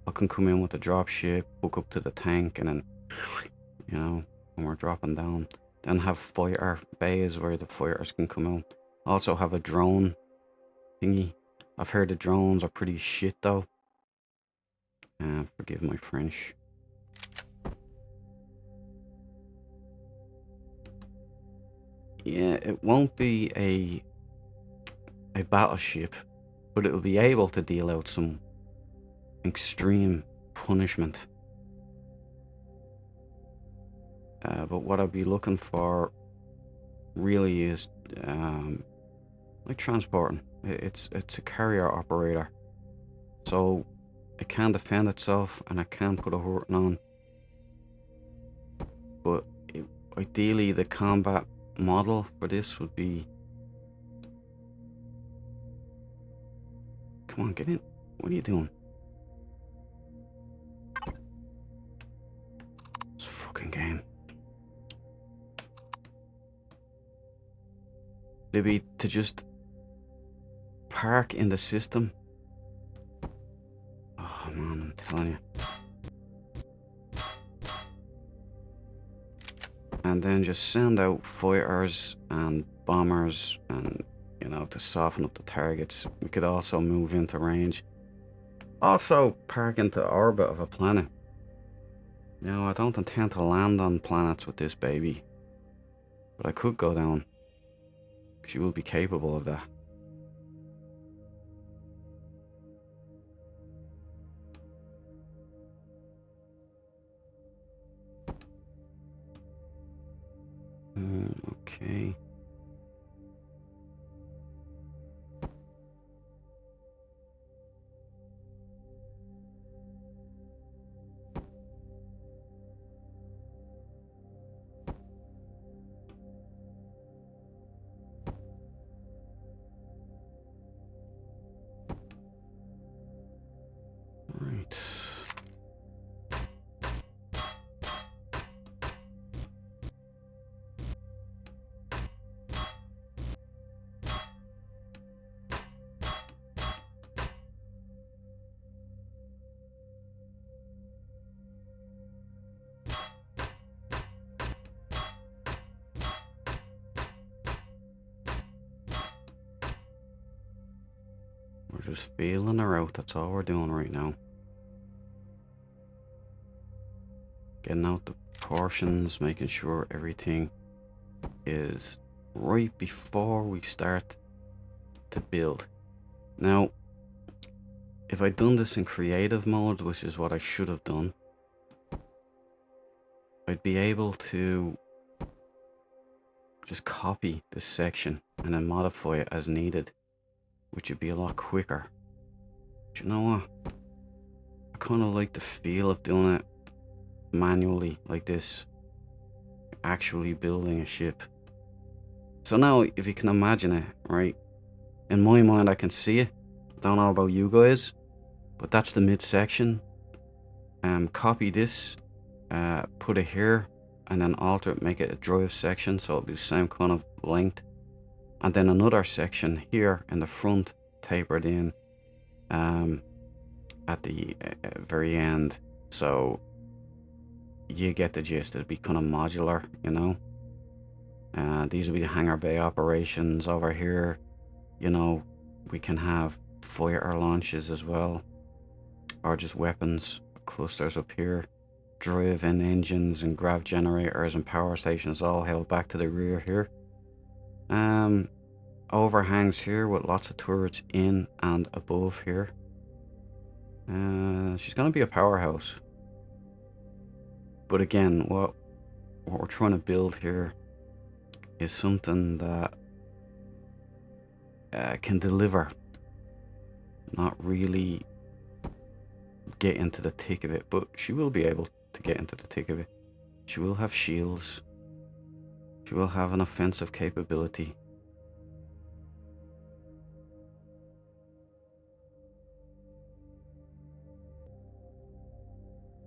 I can come in with the drop ship, hook up to the tank, and then, you know, when we're dropping down, then have fighter bays where the fighters can come out. Also have a drone thingy. I've heard the drones are pretty shit though. Forgive my French. Yeah, it won't be a battleship, but it will be able to deal out some extreme punishment. But what I'd be looking for really is like transporting. It's a carrier operator, so it can defend itself and it can put a hurting on. But ideally, the combat model for this would be. Come on, get in. What are you doing? This fucking game. Maybe to just park in the system. Oh man, I'm telling you. And then just send out fighters and bombers and, you know, to soften up the targets. We could also move into range. Also park into orbit of a planet. You know, I don't intend to land on planets with this baby, but I could go down. She will be capable of that. Okay. Right. We're just feeling her out. That's all we're doing right now. Getting out the portions, making sure everything is right before we start to build. Now, if I'd done this in creative mode, which is what I should have done, I'd be able to just copy this section and then modify it as needed, which would be a lot quicker. But you know what? I kind of like the feel of doing it manually like this, actually building a ship. So now, if you can imagine it, right? In my mind, I can see it. Don't know about you guys, but that's the midsection. Copy this, put it here, and then alter it, make it a drive section, so it'll be the same kind of length. And then another section here in the front, tapered in at the very end. So you get the gist. It'll be kind of modular, you know. These will be the hangar bay operations over here. You know, we can have fighter launches as well, or just weapons clusters up here. Drive-in engines and grav generators and power stations all held back to the rear here. Overhangs here with lots of turrets in and above here. She's going to be a powerhouse. But again, what we're trying to build here is something that can deliver, not really get into the thick of it, but she will be able to get into the thick of it. She will have shields. She will have an offensive capability.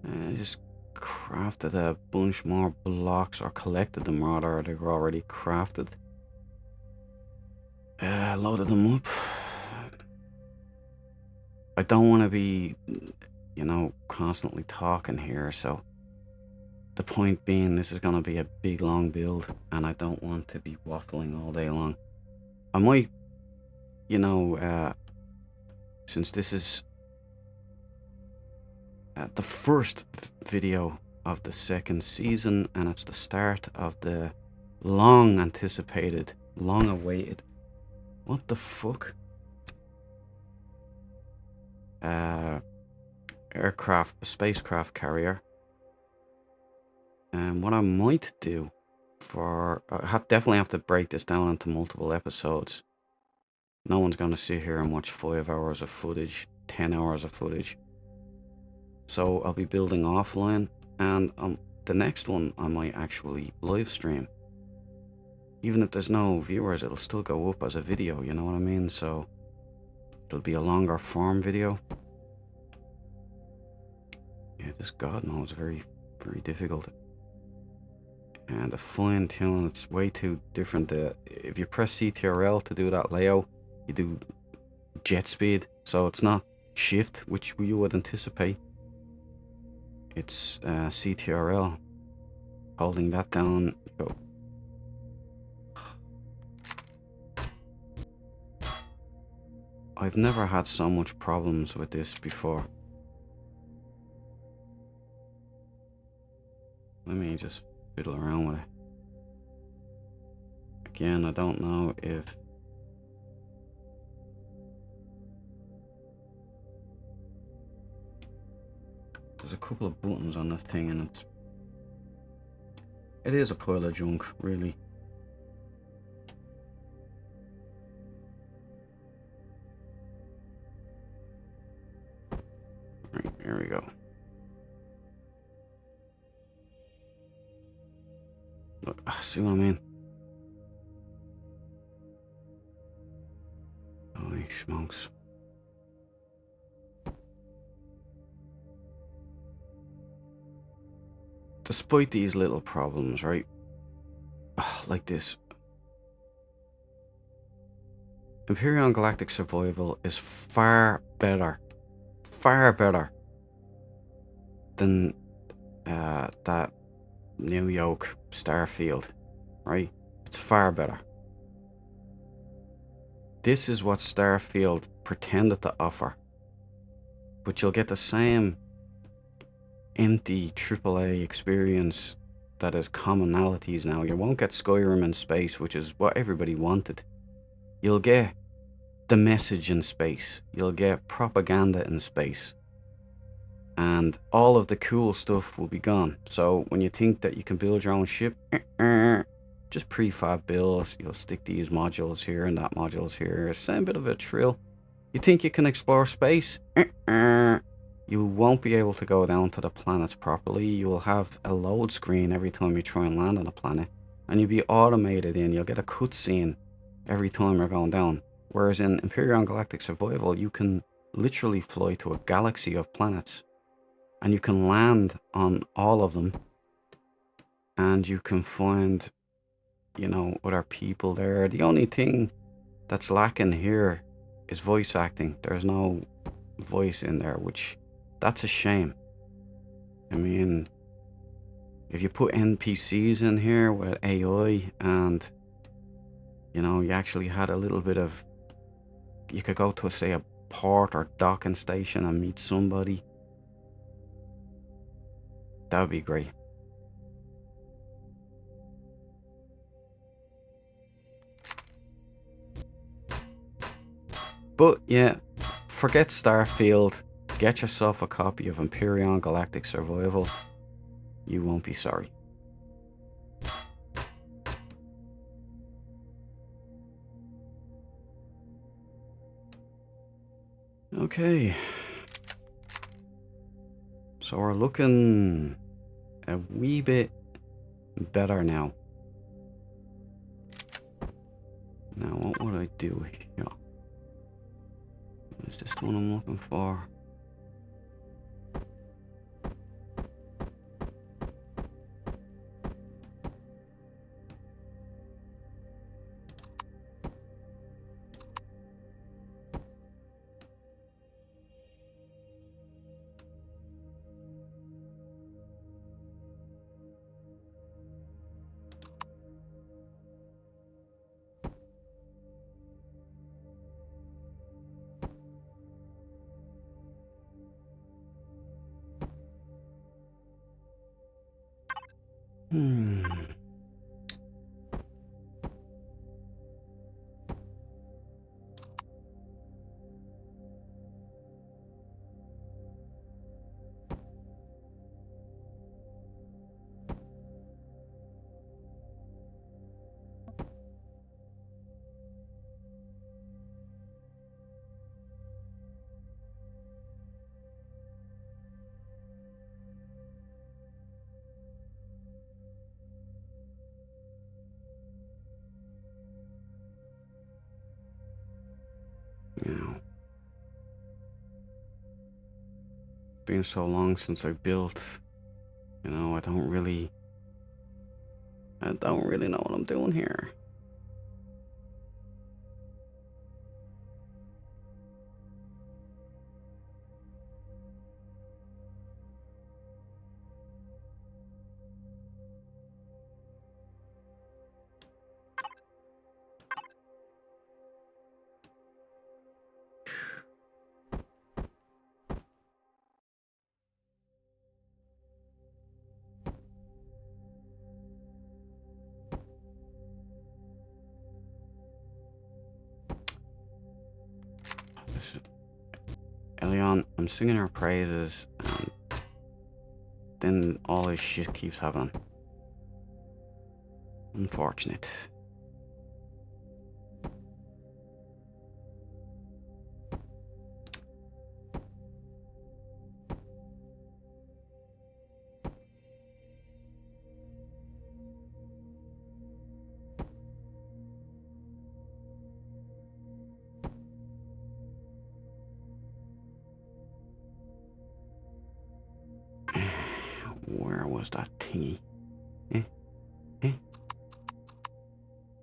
I just crafted a bunch more blocks, or collected them rather. They were already crafted. Loaded them up. I don't want to be, you know, constantly talking here, so the point being, this is going to be a big long build, and I don't want to be waffling all day long. I might, you know, since this is the first video of the second season, and it's the start of the long anticipated, long awaited, what the fuck? Spacecraft carrier. And what I might do for, definitely have to break this down into multiple episodes. No one's going to sit here and watch 5 hours of footage, 10 hours of footage. So I'll be building offline, and the next one I might actually live stream. Even if there's no viewers, it'll still go up as a video, you know what I mean? So it'll be a longer form video. Yeah, this god mode is very, very difficult. And the fine tune, it's way too different. If you press CTRL to do that layout, you do jet speed. So it's not shift, which you would anticipate. It's CTRL. Holding that down, go. I've never had so much problems with this before. Let me just fiddle around with it. Again, I don't know if there's a couple of buttons on this thing, and it is a pile of junk, really. Right, here we go. Look, see what I mean? Holy smokes. Despite these little problems, right? Like this. Empyrion Galactic Survival is far better than that New York Starfield, right? It's far better. This is what Starfield pretended to offer, but you'll get the same empty AAA experience that has commonalities now. You won't get Skyrim in space, which is what everybody wanted. You'll get the message in space. You'll get propaganda in space. And all of the cool stuff will be gone. So when you think that you can build your own ship, just prefab builds. You'll stick these modules here and that modules here. Same bit of a trill. You think you can explore space? You won't be able to go down to the planets properly. You will have a load screen every time you try and land on a planet. And you'll be automated in. You'll get a cutscene every time you're going down. Whereas in Empyrion Galactic Survival, you can literally fly to a galaxy of planets. And you can land on all of them. And you can find, you know, other people there. The only thing that's lacking here is voice acting. There's no voice in there, which, that's a shame. I mean, if you put NPCs in here with AI and, you know, you actually had a little bit of, you could go to, say, a port or docking station and meet somebody. That would be great. But yeah, forget Starfield. Get yourself a copy of Empyrion Galactic Survival. You won't be sorry. Okay. So we're looking a wee bit better now. Now what would I do here? Is this the one I'm looking for? Now, been so long since I built, you know, I don't really know what I'm doing here. Elion, I'm singing her praises, and then all this shit keeps happening. Unfortunate. Where was that thingy? Eh? Eh?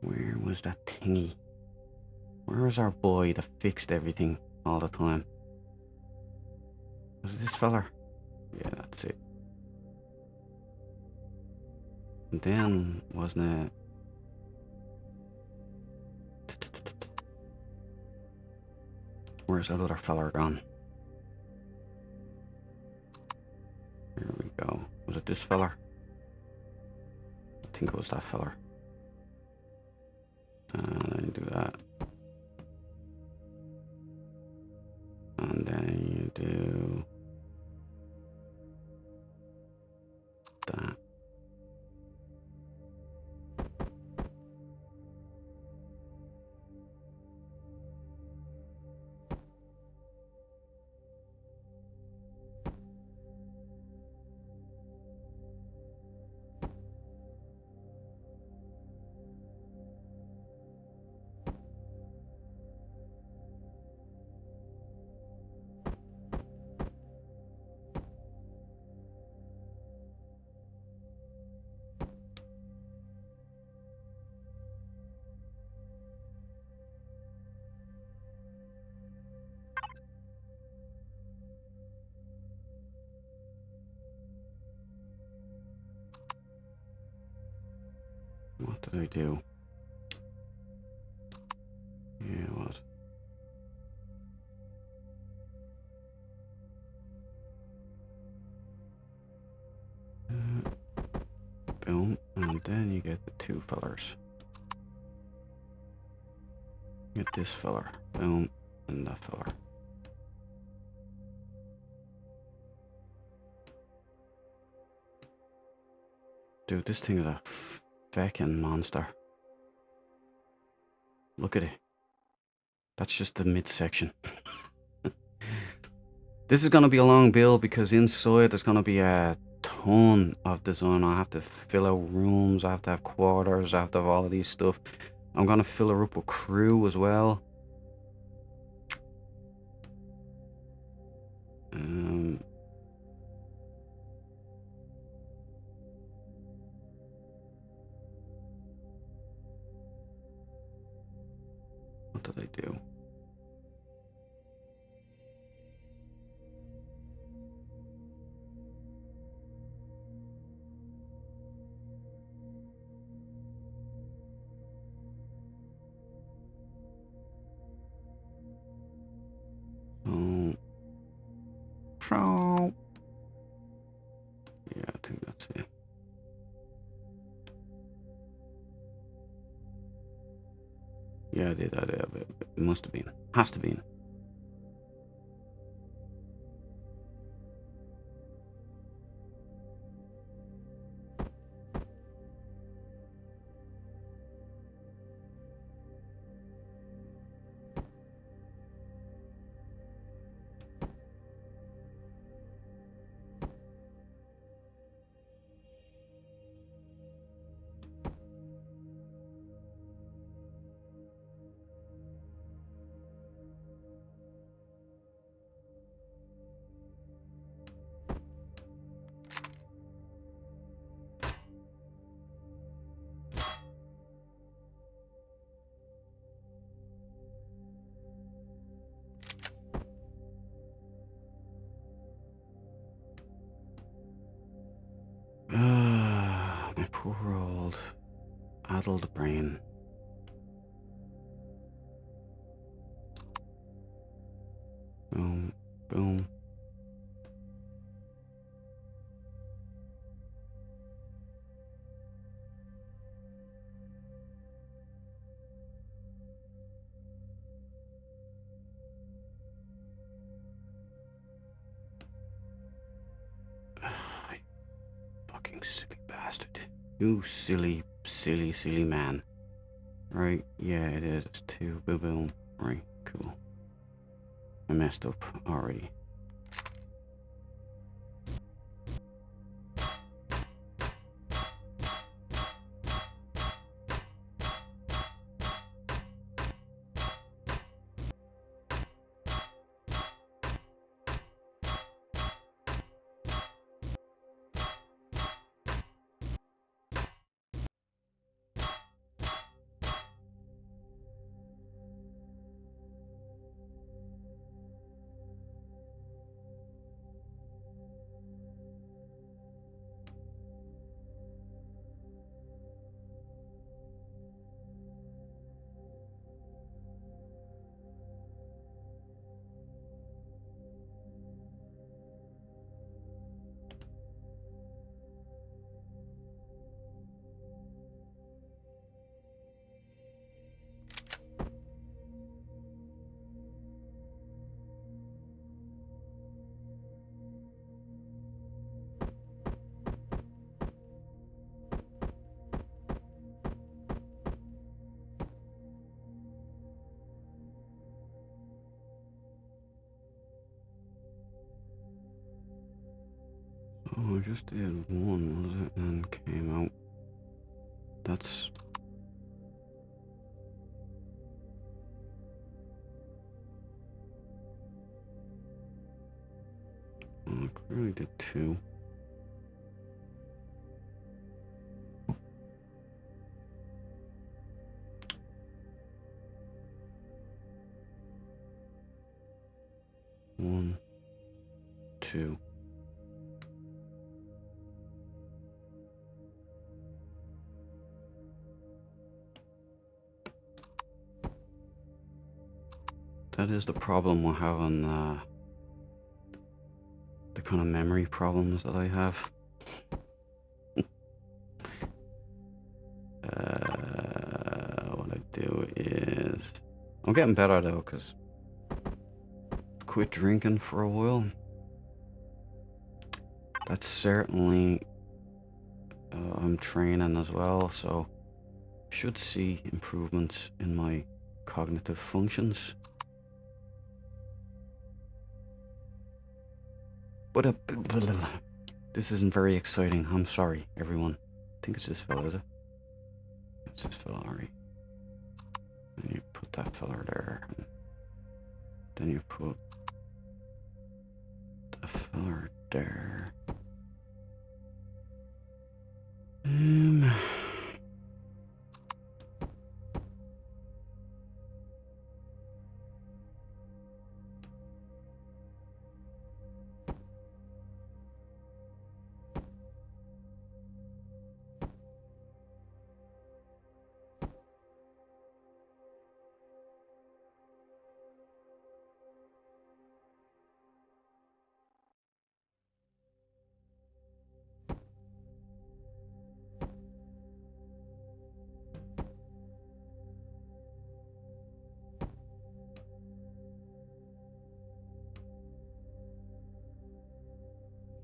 Where was that thingy? Where was our boy that fixed everything all the time? Was it this feller? Yeah, that's it. And then, wasn't it? Where's that other feller gone? Here we go. Was it this feller? I think it was that feller. And then do that. And then you do that. What did I do? Yeah, what? Boom, and then you get the two fellers. Get this feller. Boom, and that feller. Dude, this thing is a feckin' monster. Look at it. That's just the midsection. This is going to be a long build because inside there's going to be a ton of design. I have to fill out rooms, I have to have quarters, I have to have all of these stuff. I'm going to fill her up with crew as well. What did I do? So, yeah, I think that's it. Yeah, I did. It must have been. Has to be. My poor old addled brain. Boom, boom. Fucking silly bastard. You silly, silly, silly man. Right, yeah, it is. It's two. Boom, boom. Right, cool. I messed up already. Oh, I just did one, was it? And came out. That's... Oh, I clearly did two. One, two. That is the problem with having the kind of memory problems that I have. What I do is... I'm getting better though, because quit drinking for a while. That's certainly... I'm training as well, so should see improvements in my cognitive functions. But this isn't very exciting. I'm sorry, everyone. I think it's this fella, is it? It's this fella, alright. Then you put that fella there. And then you put the fella there.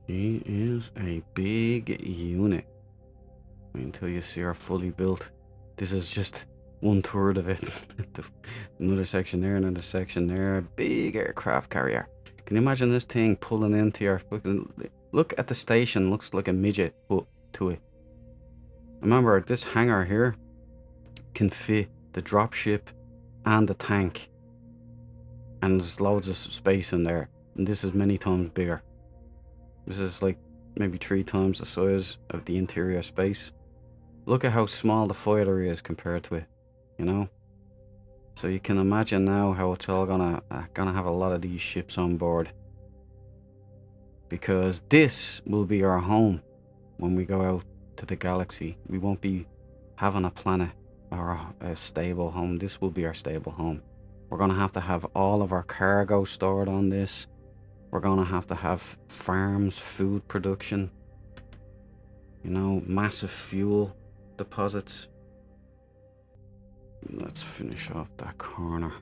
She is a big unit. Wait until you see her fully built. This is just 1/3 of it. Another section there, another section there. Big aircraft carrier. Can you imagine this thing pulling into your fucking... Look at the station, looks like a midget put to it. Remember, this hangar here can fit the dropship and the tank. And there's loads of space in there. And this is many times bigger. This is like maybe 3 times the size of the interior space. Look at how small the fighter is compared to it, you know? So you can imagine now how it's all gonna have a lot of these ships on board. Because this will be our home when we go out to the galaxy. We won't be having a planet or a stable home. This will be our stable home. We're gonna have all of our cargo stored on this. We're gonna have to have farms, food production, you know, massive fuel deposits. Let's finish off that corner.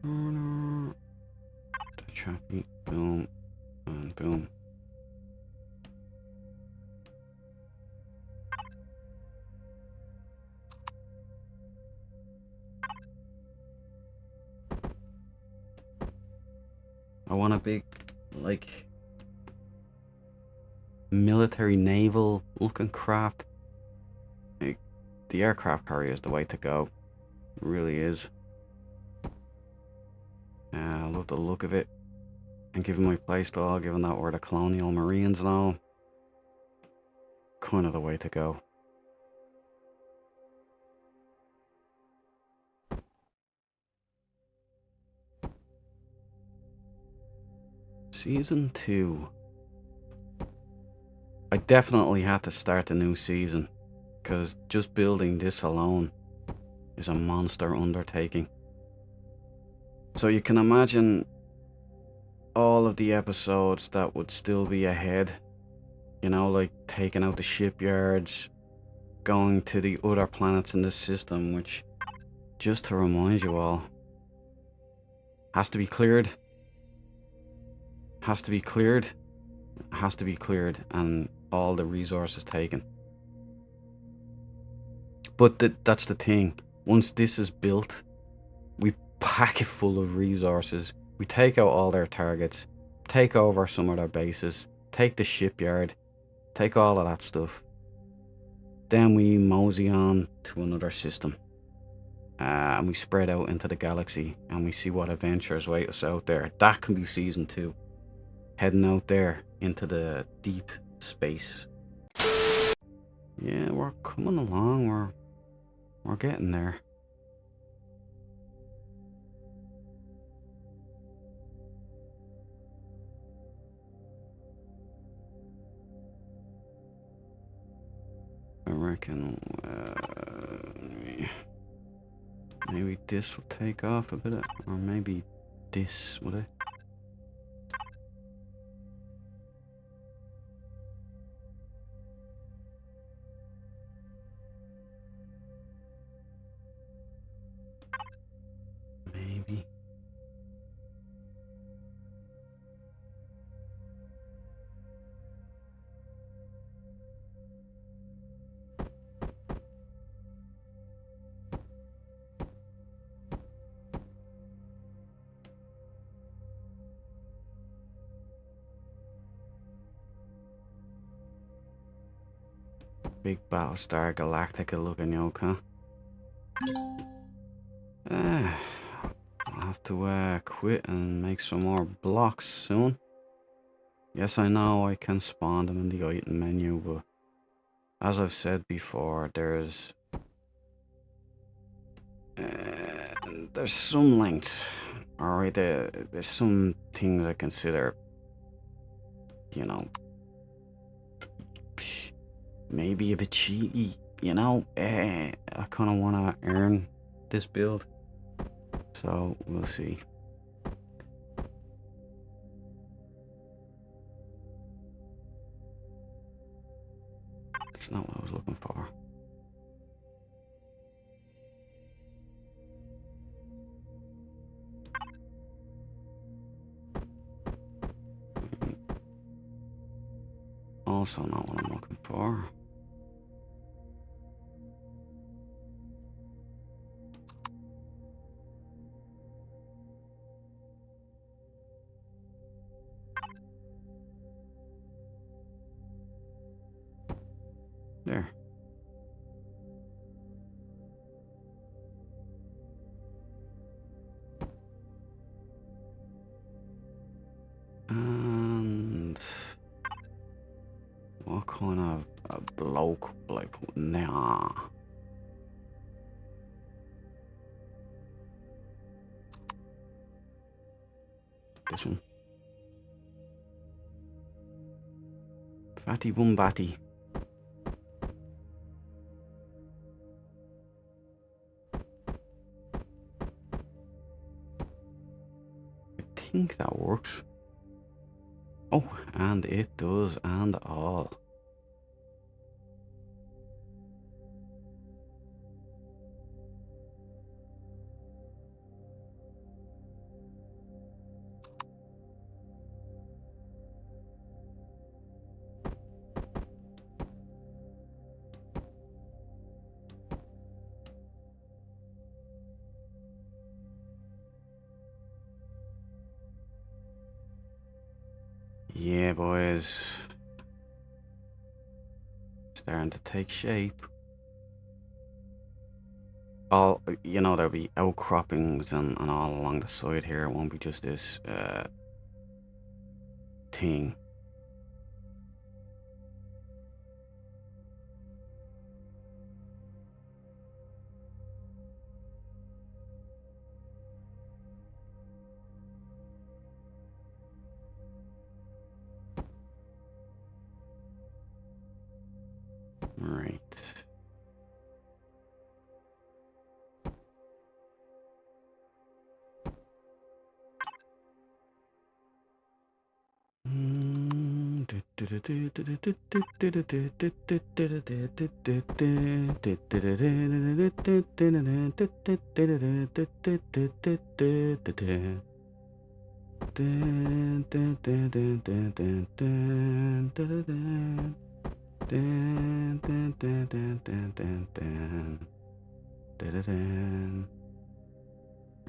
Corner. The choppy, boom, and boom. I want a big, like, military naval looking craft. Like, the aircraft carrier is the way to go. It really is. I love the look of it. And given my playstyle, given that we're the colonial marines and all, kind of the way to go. Season 2. I definitely had to start the new season, because just building this alone is a monster undertaking. So you can imagine all of the episodes that would still be ahead. You know, like taking out the shipyards, going to the other planets in this system, which, just to remind you all, has to be cleared. Has to be cleared. Has to be cleared, and all the resources taken. But that's the thing. Once this is built, we pack it full of resources. We take out all their targets, take over some of their bases, take the shipyard, take all of that stuff. Then we mosey on to another system. And we spread out into the galaxy, and we see what adventures wait us out there. That can be season 2. Heading out there into the deep space Yeah, we're coming along. We're getting there. I reckon maybe this will take off a bit, or maybe this, would it? Maybe. Big Battlestar Galactica looking yoke, huh? I'll have to quit and make some more blocks soon. Yes, I know I can spawn them in the item menu, but as I've said before, there's some lengths. Alright, there's some things I consider, you know, maybe a bit cheaty, you know. I kind of want to earn this build, so we'll see. That's not what I was looking for. Also not what I'm looking for. There. And what kind of a bloke will I put in there? This one. Fatty Bumbatty. I think that works. Oh, and it does, and all. Yeah, boys. Starting to take shape. All, you know, there'll be outcroppings and all along the side here. It won't be just this thing. Right.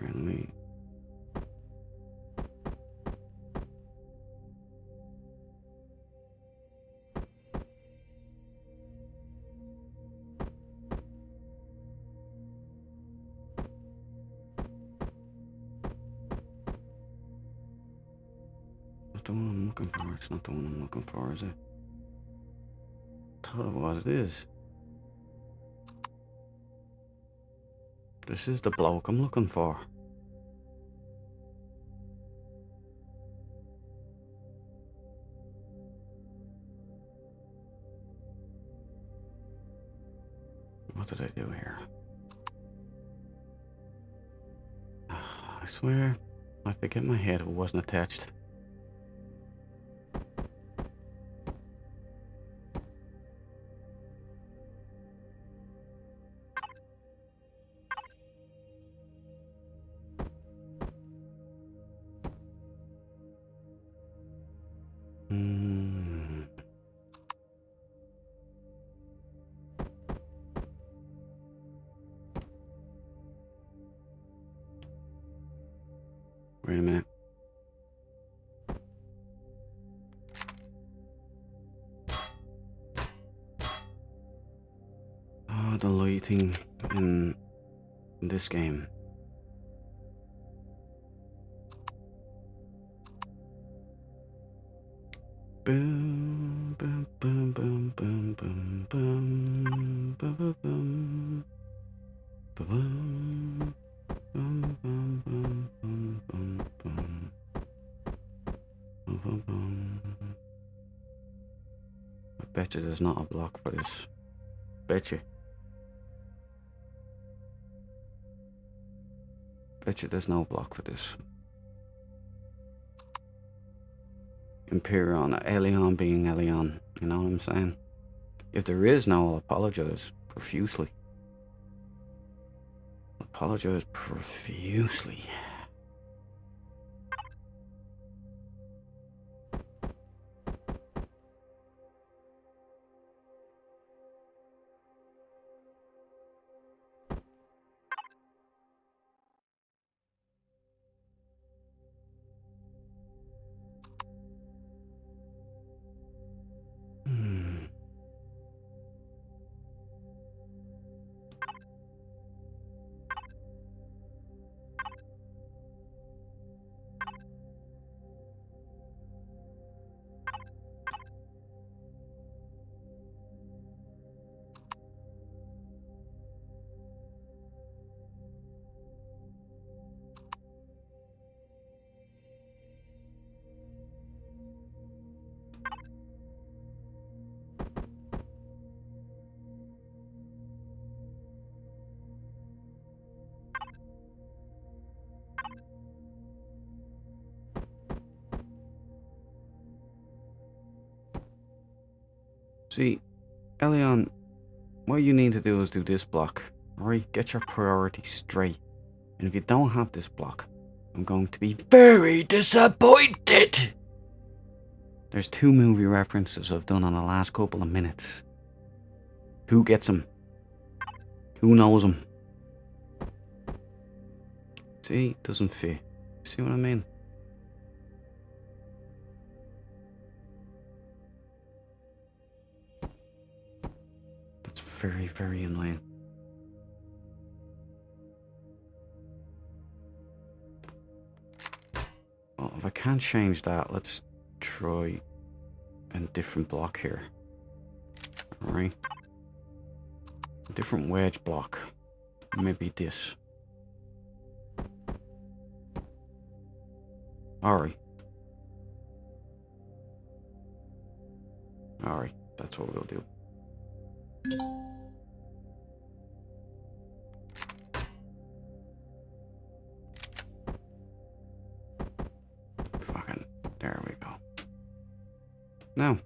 Really? Not the one I'm looking for. It's not the one I'm looking for, is it? Thought it was. It is. This is the bloke I'm looking for. What did I do here? I swear, I forget my head if it wasn't attached. Wait a minute. Oh, the lighting in this game. Boom, boom, boom, boom, boom, boom, boom, boom, boom, boom, boom, boom, boom, boom, boom, boom, boom, boom, boom. I bet you there's not a block for this. Bet you. Bet you there's no block for this. Empyrion, Elion being Elion, you know what I'm saying? If there is no, I'll apologize profusely. Apologize profusely. See, Elion, what you need to do is do this block, alright? Get your priorities straight. And if you don't have this block, I'm going to be very disappointed. There's 2 movie references I've done in the last couple of minutes. Who gets them? Who knows them? See, doesn't fit. See what I mean? That's very, very annoying. Well, if I can't change that, let's try a different block here. Alright. A different wedge block. Maybe this. Alright. Alright, that's what we'll do. Fucking, there we go. Now.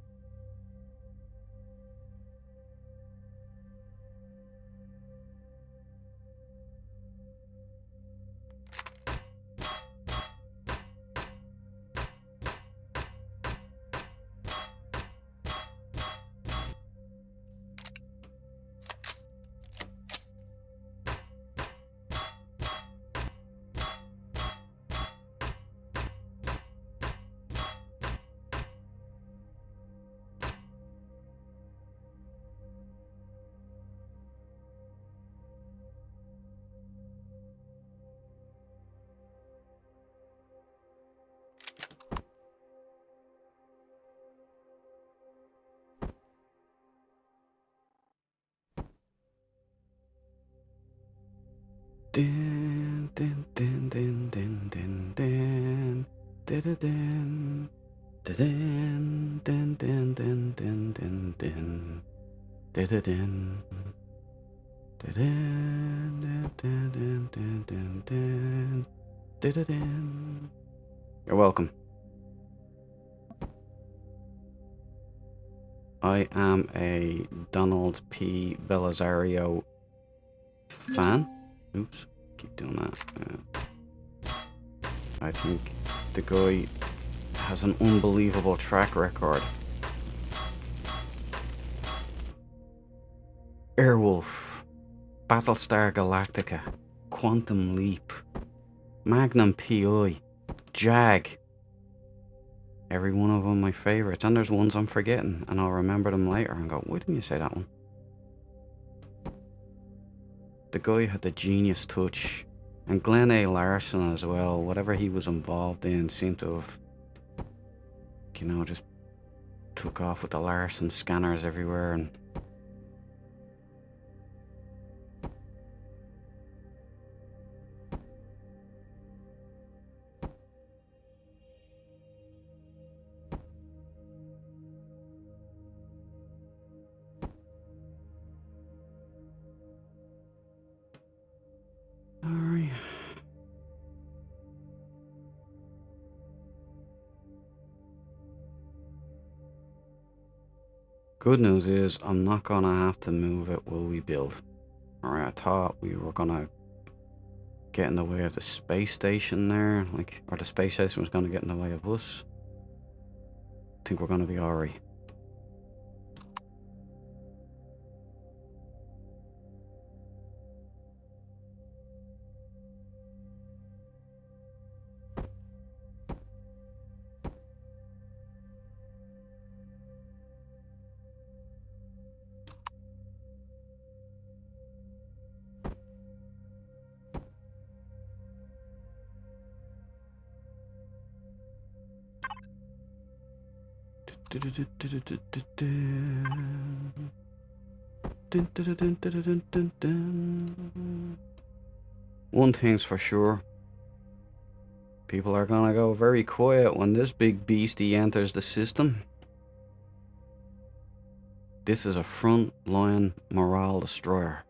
Din, din, din, din, din, din, din. Din, din, din, din, din, din, din, din, din. Din, din, din. You're welcome. I am a Donald P. Belisario fan. Oops, keep doing that. I think the guy has an unbelievable track record. Airwolf, Battlestar Galactica, Quantum Leap, Magnum PI, Jag. Every one of them my favourites. And there's ones I'm forgetting, and I'll remember them later and go, why didn't you say that one? The guy had the genius touch. And Glenn A. Larson as well. Whatever he was involved in seemed to have, you know, just took off with the Larson scanners everywhere. And alright. Good news is I'm not gonna have to move it while we build. Alright, I thought we were gonna get in the way of the space station there, like, or the space station was gonna get in the way of us. I think we're gonna be alright. One thing's for sure, people are gonna go very quiet when this big beastie enters the system. This is a front-line morale destroyer.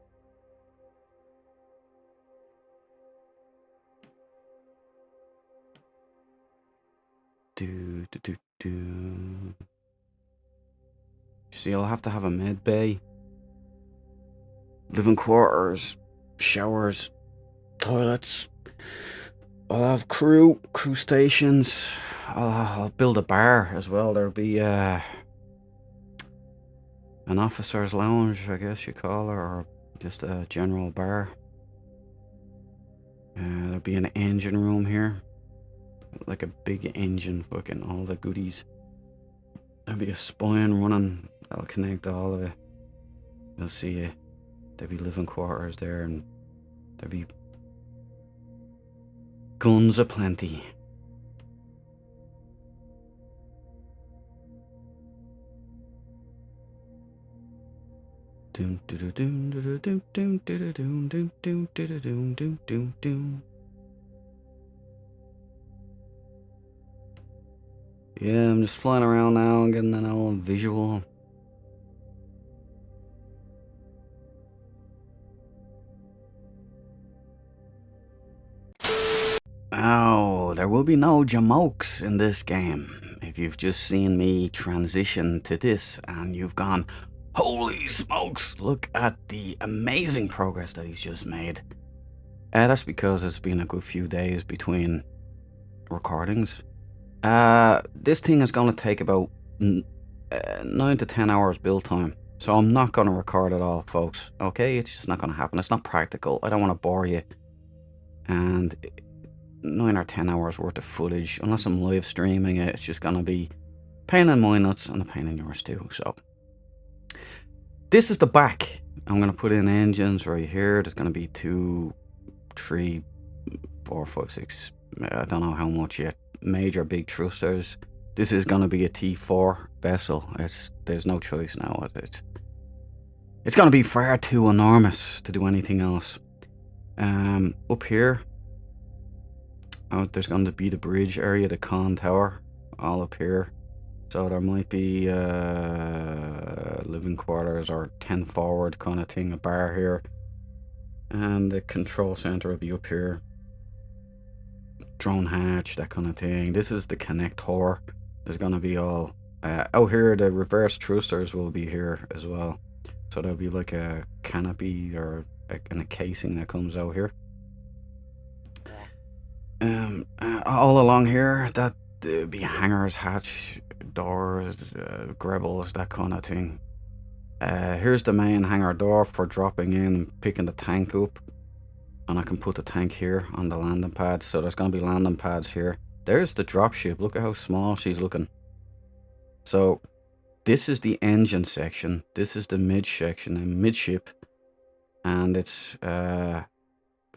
See, I'll have to have a med bay, living quarters, showers, toilets. I'll have crew stations. I'll build a bar as well. There'll be an officer's lounge, I guess you call it, or just a general bar. There'll be an engine room here, like a big engine, fucking all the goodies. There'll be a spine running. That'll connect all of it. You'll see it. There'll be living quarters there, and there'll be guns aplenty. Yeah, I'm just flying around now and getting an old visual. Oh, there will be no jamokes in this game. If you've just seen me transition to this and you've gone, holy smokes, look at the amazing progress that he's just made. That's because it's been a good few days between recordings. This thing is going to take about 9 to 10 hours build time. So I'm not going to record it all, folks. Okay, it's just not going to happen. It's not practical. I don't want to bore you. And 9 or 10 hours worth of footage, unless I'm live streaming it, it's just going to be pain in my nuts and a pain in yours too. So this is the back. I'm going to put in engines right here. There's going to be 2, 3, 4, 5, 6, I don't know how much yet, major big thrusters. This is going to be a T4 vessel. There's no choice now. It's going to be far too enormous to do anything else. Up here, oh, there's going to be the bridge area, the con tower, all up here. So there might be living quarters or 10 forward kind of thing, a bar here. And the control center will be up here. Drone hatch, that kind of thing. This is the connector. There's going to be all... out here, the reverse thrusters will be here as well. So there'll be like a canopy or a casing that comes out here. All along here, that be hangars, hatch, doors, grebels, that kind of thing. Here's the main hangar door for dropping in and picking the tank up. And I can put the tank here on the landing pad. So there's going to be landing pads here. There's the dropship. Look at how small she's looking. So this is the engine section. This is the mid section and midship. And it's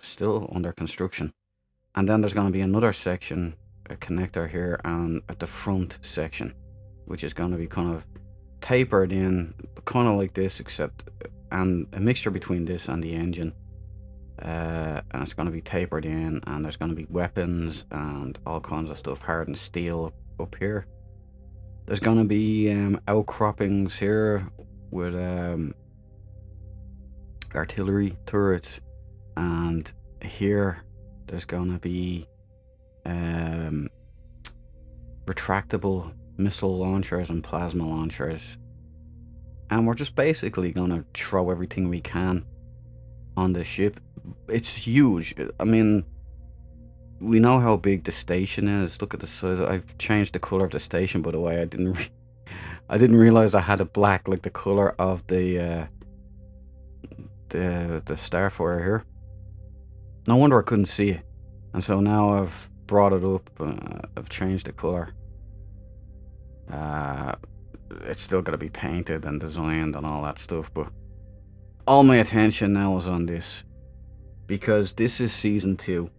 still under construction. And then there's going to be another section, a connector here, and at the front section, which is going to be kind of tapered in, kind of like this, except and a mixture between this and the engine. And it's going to be tapered in, and there's going to be weapons and all kinds of stuff, hardened steel up here. There's going to be outcroppings here with artillery turrets, and here there's going to be retractable missile launchers and plasma launchers, and we're just basically going to throw everything we can on the ship. It's huge. I mean, we know how big the station is. Look at the size. I've changed the color of the station, by the way. I didn't realize I had it black, like the color of the Starfire here. No wonder I couldn't see it. And so now I've brought it up. I've changed the color. It's still got to be painted and designed and all that stuff, but all my attention now is on this, because this is season 2,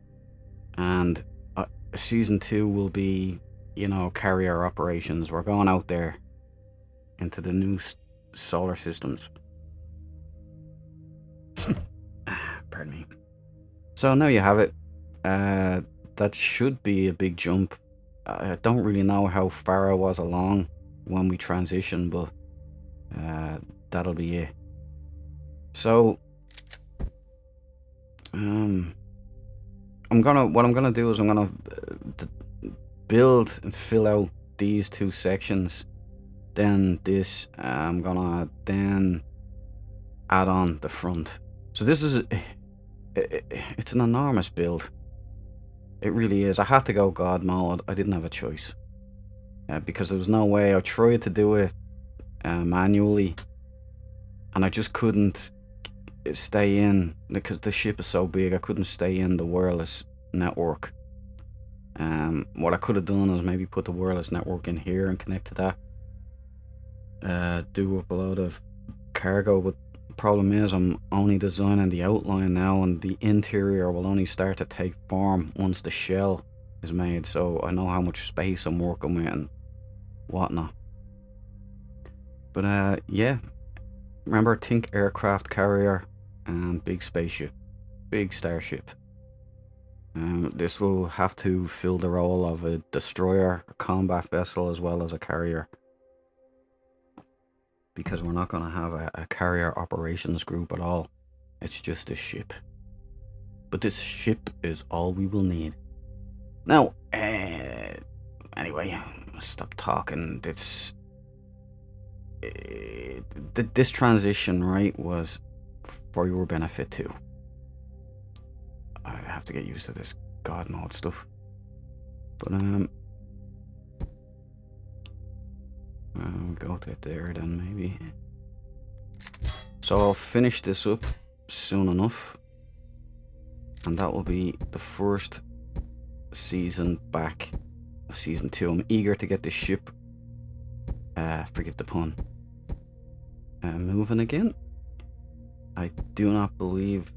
and season 2 will be, you know, carrier operations. We're going out there into the new solar systems. Pardon me. So now you have it. That should be a big jump. I don't really know how far I was along when we transitioned, but that'll be it. So what I'm gonna do is I'm gonna build and fill out these 2 sections. Then this, I'm gonna then add on the front. So this is it's an enormous build. It really is. I had to go God mode. I didn't have a choice, because there was no way. I tried to do it manually, and I just couldn't stay in, because the ship is so big. I couldn't stay in the wireless network. What I could have done is maybe put the wireless network in here and connect to that. Do up a load of cargo, but the problem is I'm only designing the outline now, and the interior will only start to take form once the shell is made, so I know how much space I'm working with and whatnot. But yeah, remember, think aircraft carrier and big spaceship, big starship. This will have to fill the role of a destroyer, a combat vessel, as well as a carrier, because we're not going to have a carrier operations group at all. It's just a ship. But this ship is all we will need. Now, anyway, stop talking. This transition, right, was for your benefit too. I have to get used to this God mode stuff. But go to there then, maybe. So I'll finish this up soon enough, and that will be the first season back of season 2. I'm eager to get this ship, forgive the pun, moving again. I do not believe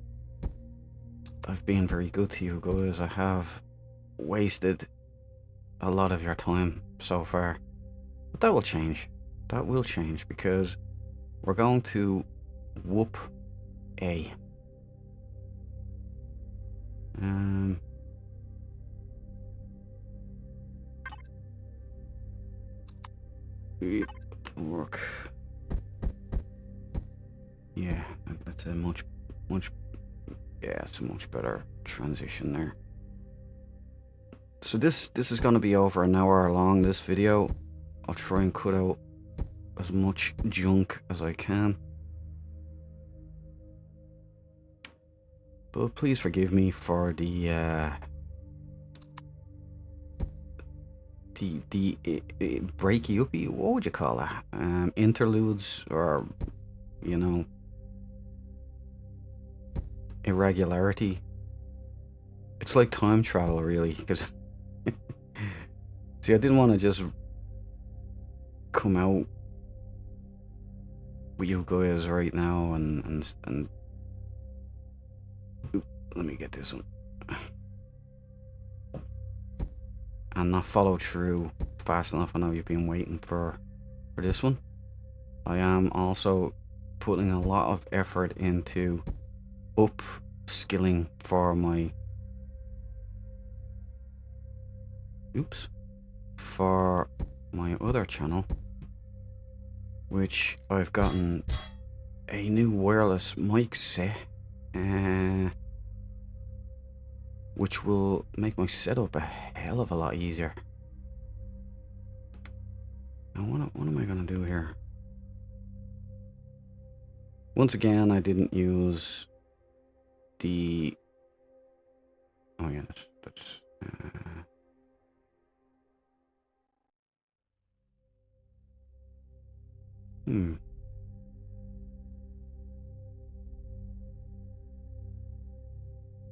I've been very good to you guys. I have wasted a lot of your time so far. But that will change. That will change, because we're going to whoop A. Yep, that'll work. Yeah, that's a much, yeah, it's a much better transition there. So this is going to be over an hour long, this video. I'll try and cut out as much junk as I can. But please forgive me for the breaky uppy, what would you call that? Interludes, or, you know, irregularity. It's like time travel, really, because see, I didn't want to just come out with you guys right now and Oop, let me get this one. And not follow through fast enough. I know you've been waiting for this one. I am also putting a lot of effort into upskilling for my for my other channel, which I've gotten a new wireless mic set, which will make my setup a hell of a lot easier. Now what am I gonna do here? Once again, I didn't use the, oh yeah, that's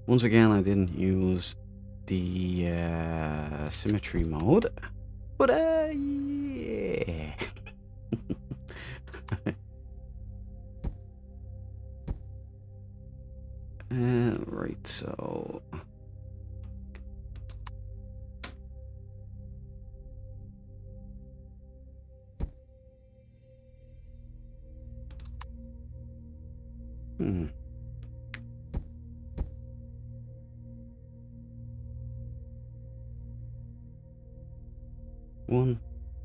Once again, I didn't use the symmetry mode, but yeah. Right, so one,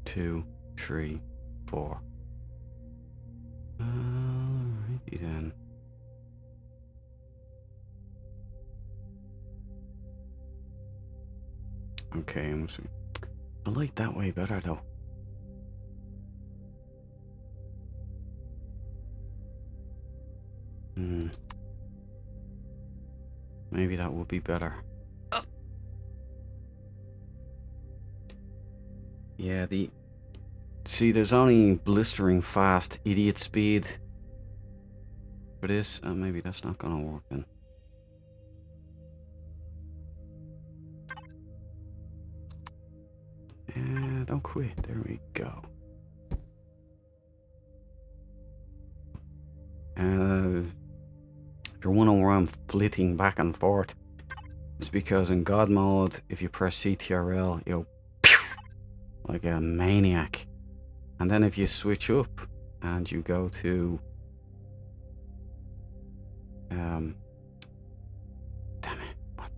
two, three, four. Alrighty then. Okay, I'm see. I like that way better though. Maybe that would be better. Yeah, see, there's only blistering fast idiot speed for this. Maybe that's not gonna work then. Don't quit. There we go. If you're wondering where I'm flitting back and forth, it's because in God mode, if you press CTRL, you'll like a maniac. And then if you switch up and you go to damn it, what?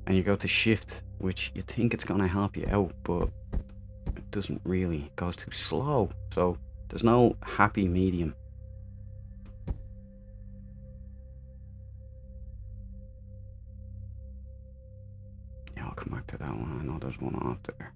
And you go to shift, which you think it's gonna help you out, but it doesn't really. It goes too slow. So there's no happy medium. Yeah, I'll come back to that one. I know there's one off there.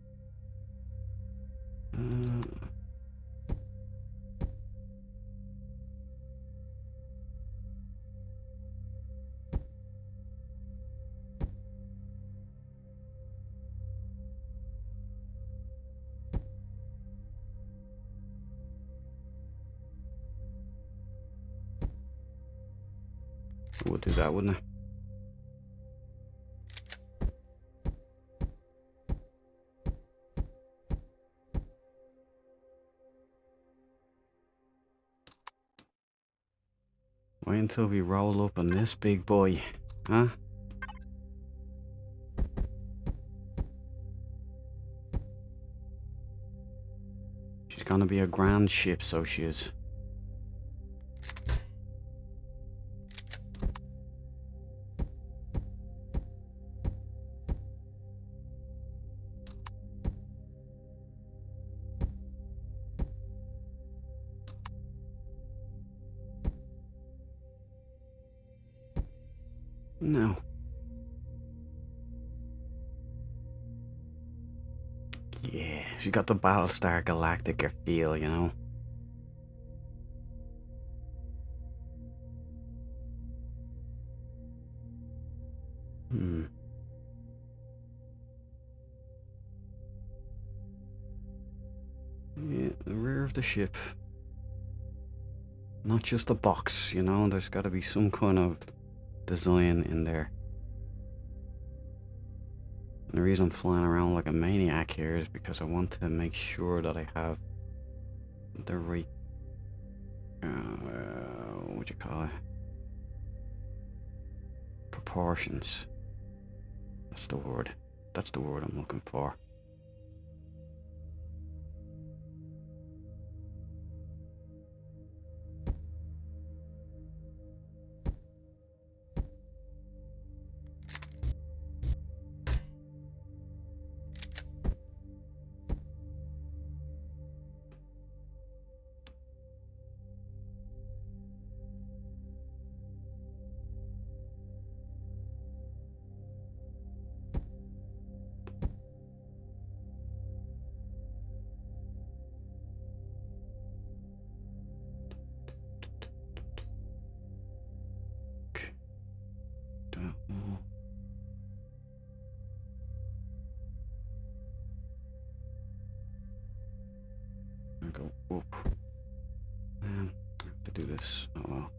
We'll do that, wouldn't I? Wait until we roll up on this big boy, huh? She's gonna be a grand ship, so she is. No. Yeah, she got the Battlestar Galactica feel, you know? Hmm. Yeah, the rear of the ship. Not just a box, you know? There's got to be some kind of design in there. And the reason I'm flying around like a maniac here is because I want to make sure that I have the right, what you call it? Proportions. That's the word. That's the word I'm looking for. Go up. I have to do this. Oh well.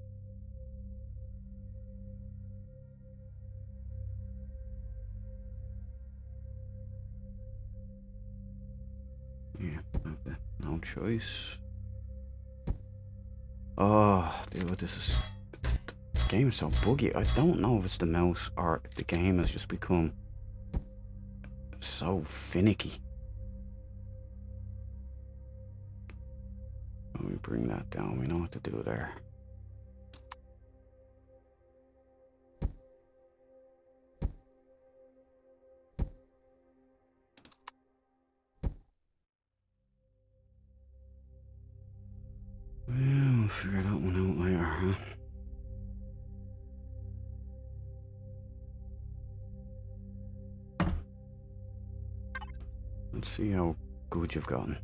Yeah, no choice. Oh, dude, this is. The game is so buggy. I don't know if it's the mouse or if the game has just become so finicky. Let me bring that down. We know what to do there. Well, we'll figure that one out later, huh? Let's see how good you've gotten.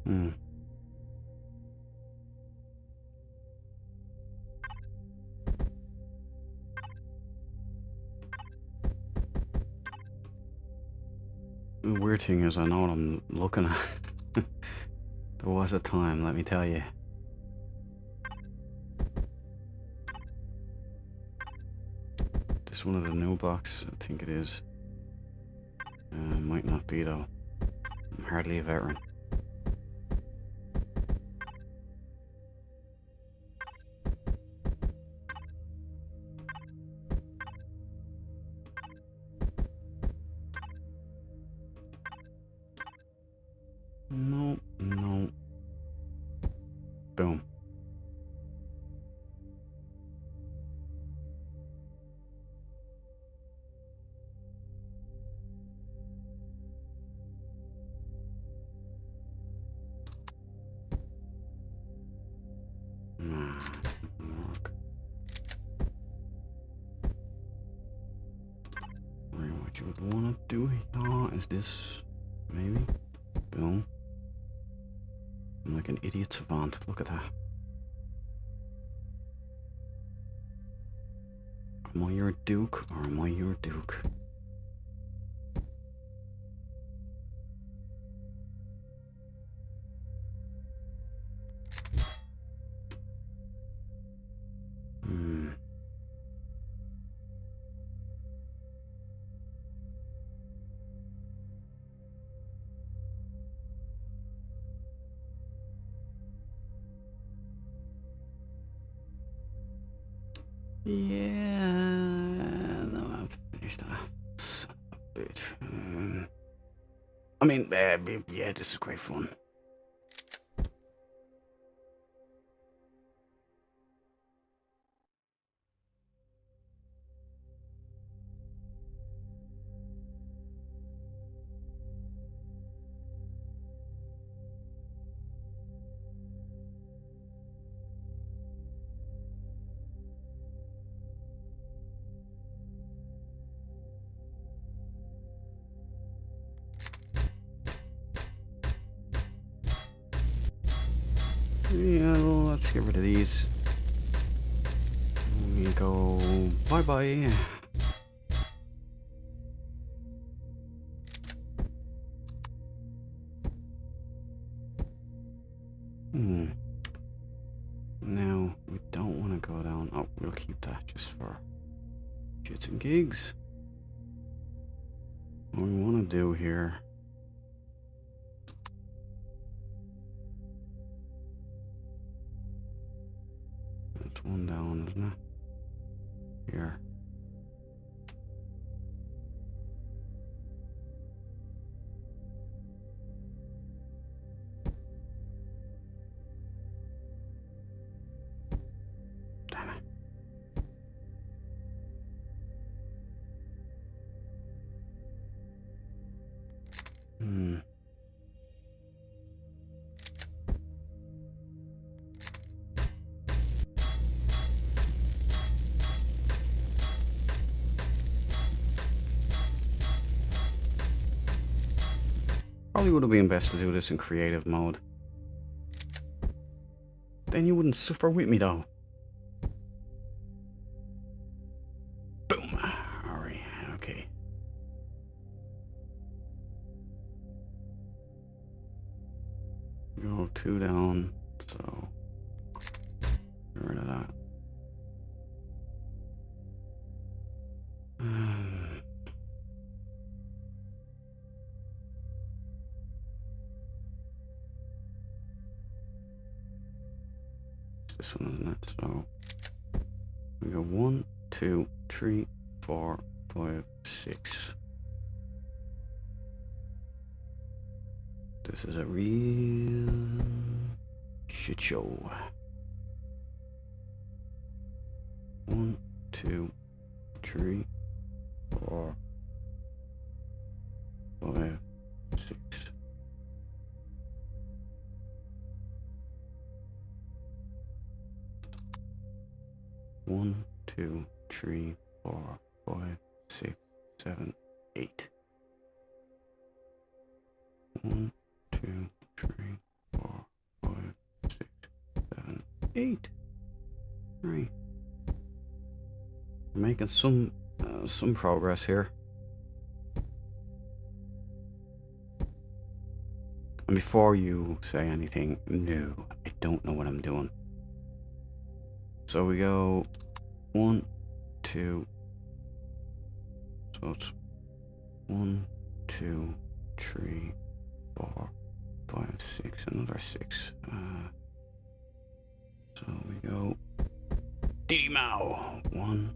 Hmm. The weird thing is, I know what I'm looking at. There was a time, let me tell you. This one of the new blocks, I think it is. Might not be though. I'm hardly a veteran. No, no. Boom. Nah, doesn't work. Right, what you would want to do here is this, maybe. Boom. I'm like an idiot savant. Look at that. Am I your duke or am I your duke? Hmm. Yeah, no, I have to finish that. Son of a bitch. I mean, yeah, this is great fun. Yeah, well, let's get rid of these. We go bye-bye. Now, we don't want to go down. Oh, we'll keep that just for shits and gigs. What we want to do here. That's one down, isn't it? Here. Damn it. Probably would have been best to do this in creative mode. Then you wouldn't suffer with me though. Boom. Alright, okay. Go 2 down, so get rid of that. This one, isn't it? So we go 1, 2, 3, 4, 5, 6. This is a real shit show. 1, 2, 3, 4, 5, 6. One, 2, 3, 4, 5, 6, 7, 8. 1, 2, 3, 4, 5, 6, 7, 8. Right. We're making some progress here. And before you say anything, no, I don't know what I'm doing. So we go 1, 2. So it's 1, 2, 3, 4, 5, 6. Another 6. So we go Diddy Mao. 1.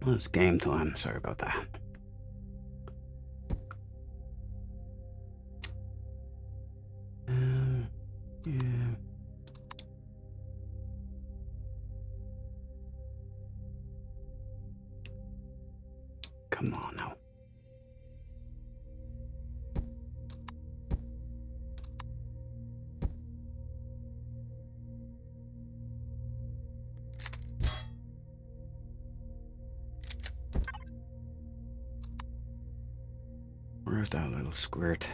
Well, it's game time. Sorry about that. Yeah. Come on now. Where's that little squirt?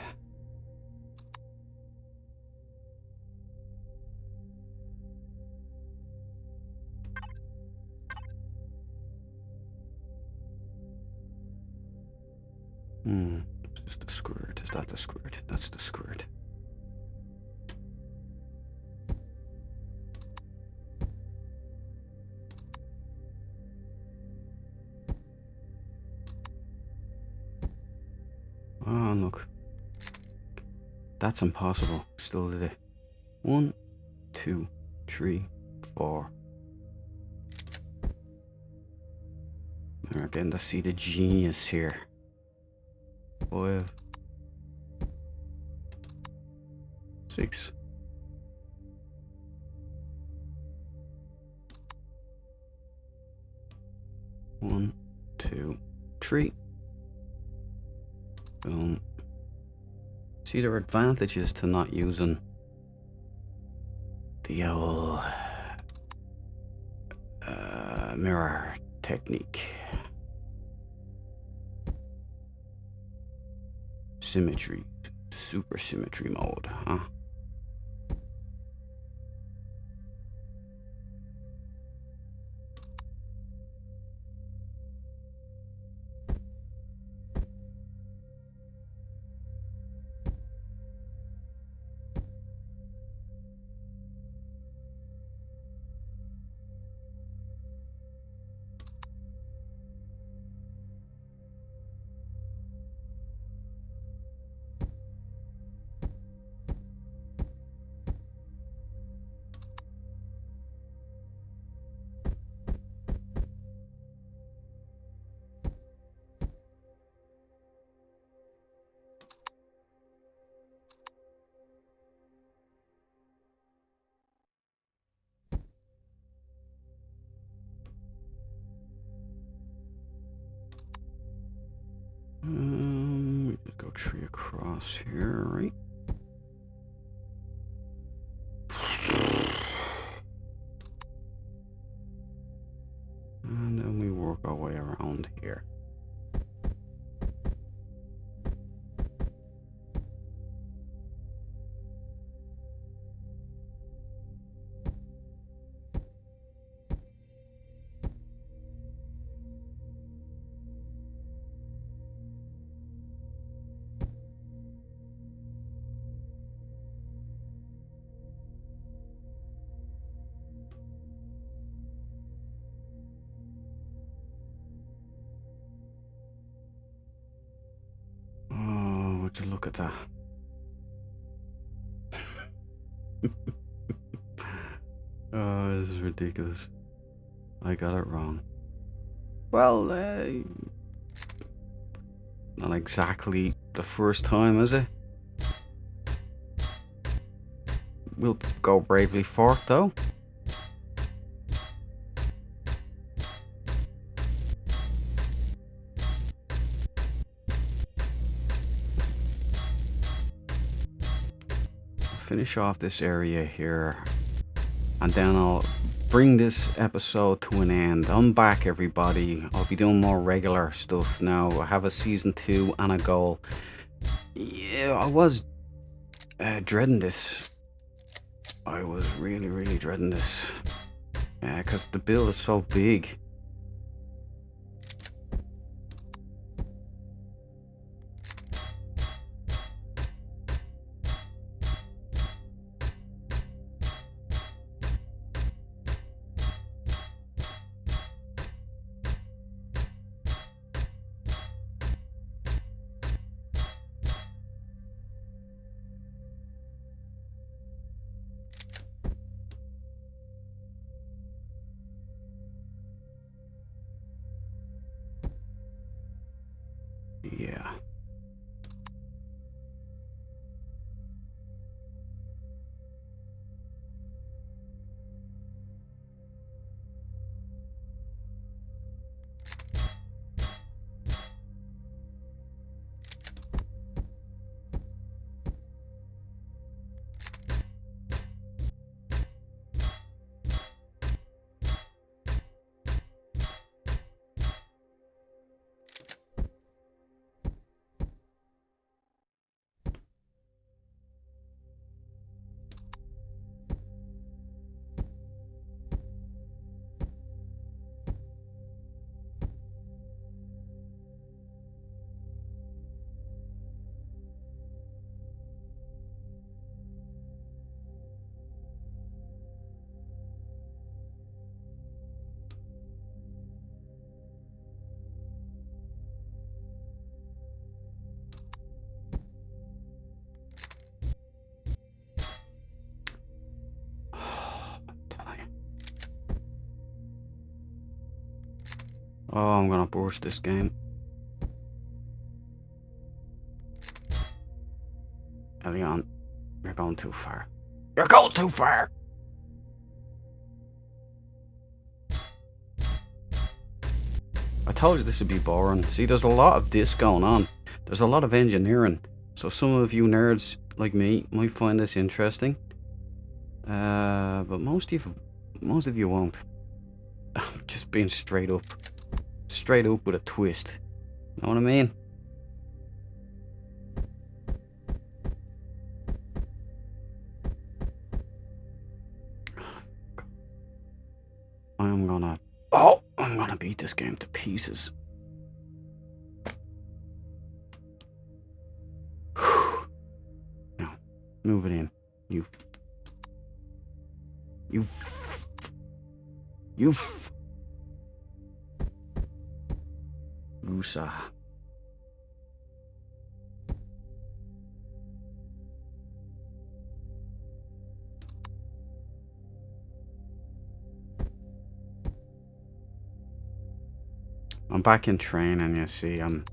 Is this the squirt? Is that the squirt? That's the squirt. on, look. That's impossible. Still did it. 1, 2, 3, 4. We're getting to see the genius here. 5, 6. 1, 2, 3. Boom. See, there are advantages to not using the old mirror technique. Symmetry, super symmetry mode, huh? We just go 3 across here, right? And then we work our way around here. Oh, would you look at that? Oh, this is ridiculous. I got it wrong. Well, not exactly the first time, is it? We'll go bravely for it, though. Finish off this area here, and then I'll bring this episode to an end. I'm back, everybody. I'll be doing more regular stuff now. I have a season 2 and a goal. Yeah, I was dreading this. I was really dreading this. Because the build is so big. Oh, I'm gonna burst this game. Elion, you're going too far. You're going too far! I told you this would be boring. See, there's a lot of this going on. There's a lot of engineering. So some of you nerds like me might find this interesting. But most of you won't. I'm just being straight up. Straight up with a twist. Know what I mean? I'm gonna beat this game to pieces. Now, move it in. Musa. I'm back in training, you see. I'm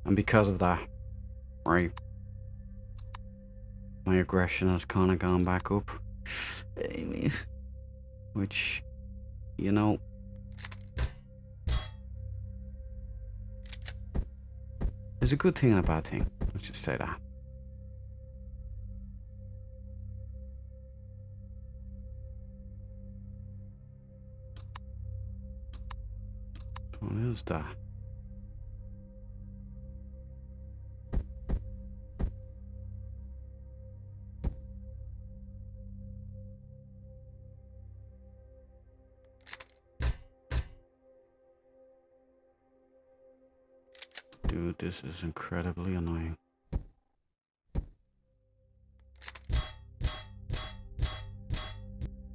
and because of that, right, my aggression has kind of gone back up, which, you know, is a good thing and a bad thing. Let's just say that. What is that? Dude, this is incredibly annoying.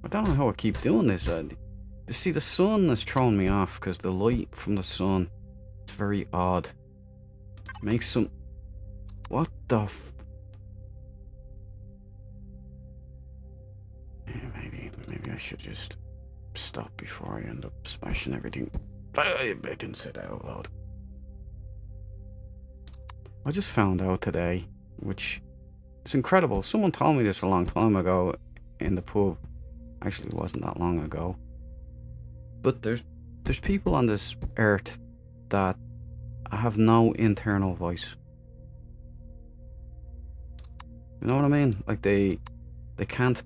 I don't know how I keep doing this. See, the sun has thrown me off because the light from the sun, it's very odd. Makes some... What the f... Yeah, maybe I should just stop before I end up smashing everything. I didn't say that out loud. I just found out today, which is incredible. Someone told me this a long time ago in the pub. Actually, it wasn't that long ago. But there's people on this earth that have no internal voice. You know what I mean? Like they can't,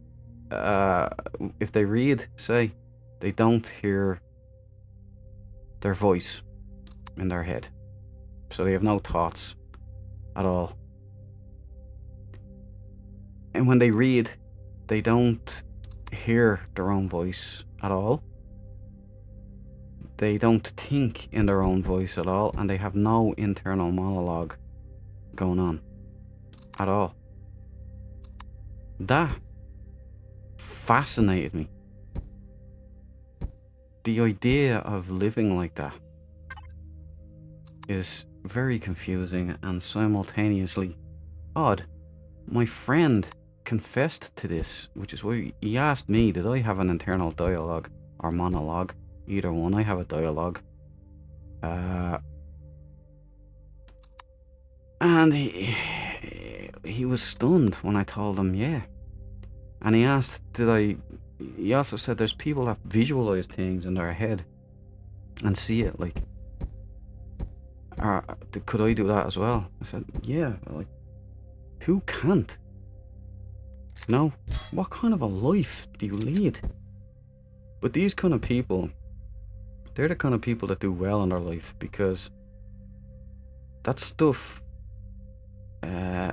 if they read, say, they don't hear their voice in their head. So they have no thoughts at all. And when they read, they don't hear their own voice at all. They don't think in their own voice at all, and they have no internal monologue going on at all. That fascinated me. The idea of living like that is very confusing and simultaneously odd. My friend confessed to this, which is why he asked me, did I have an internal dialogue or monologue? Either one. I have a dialogue. And he was stunned when I told him, yeah. And he asked, he also said there's people that visualize things in their head and see it, like, could I do that as well? I said, yeah. Like, who can't? No. What kind of a life do you lead? But these kind of people, they're the kind of people that do well in their life, because that stuff, I'll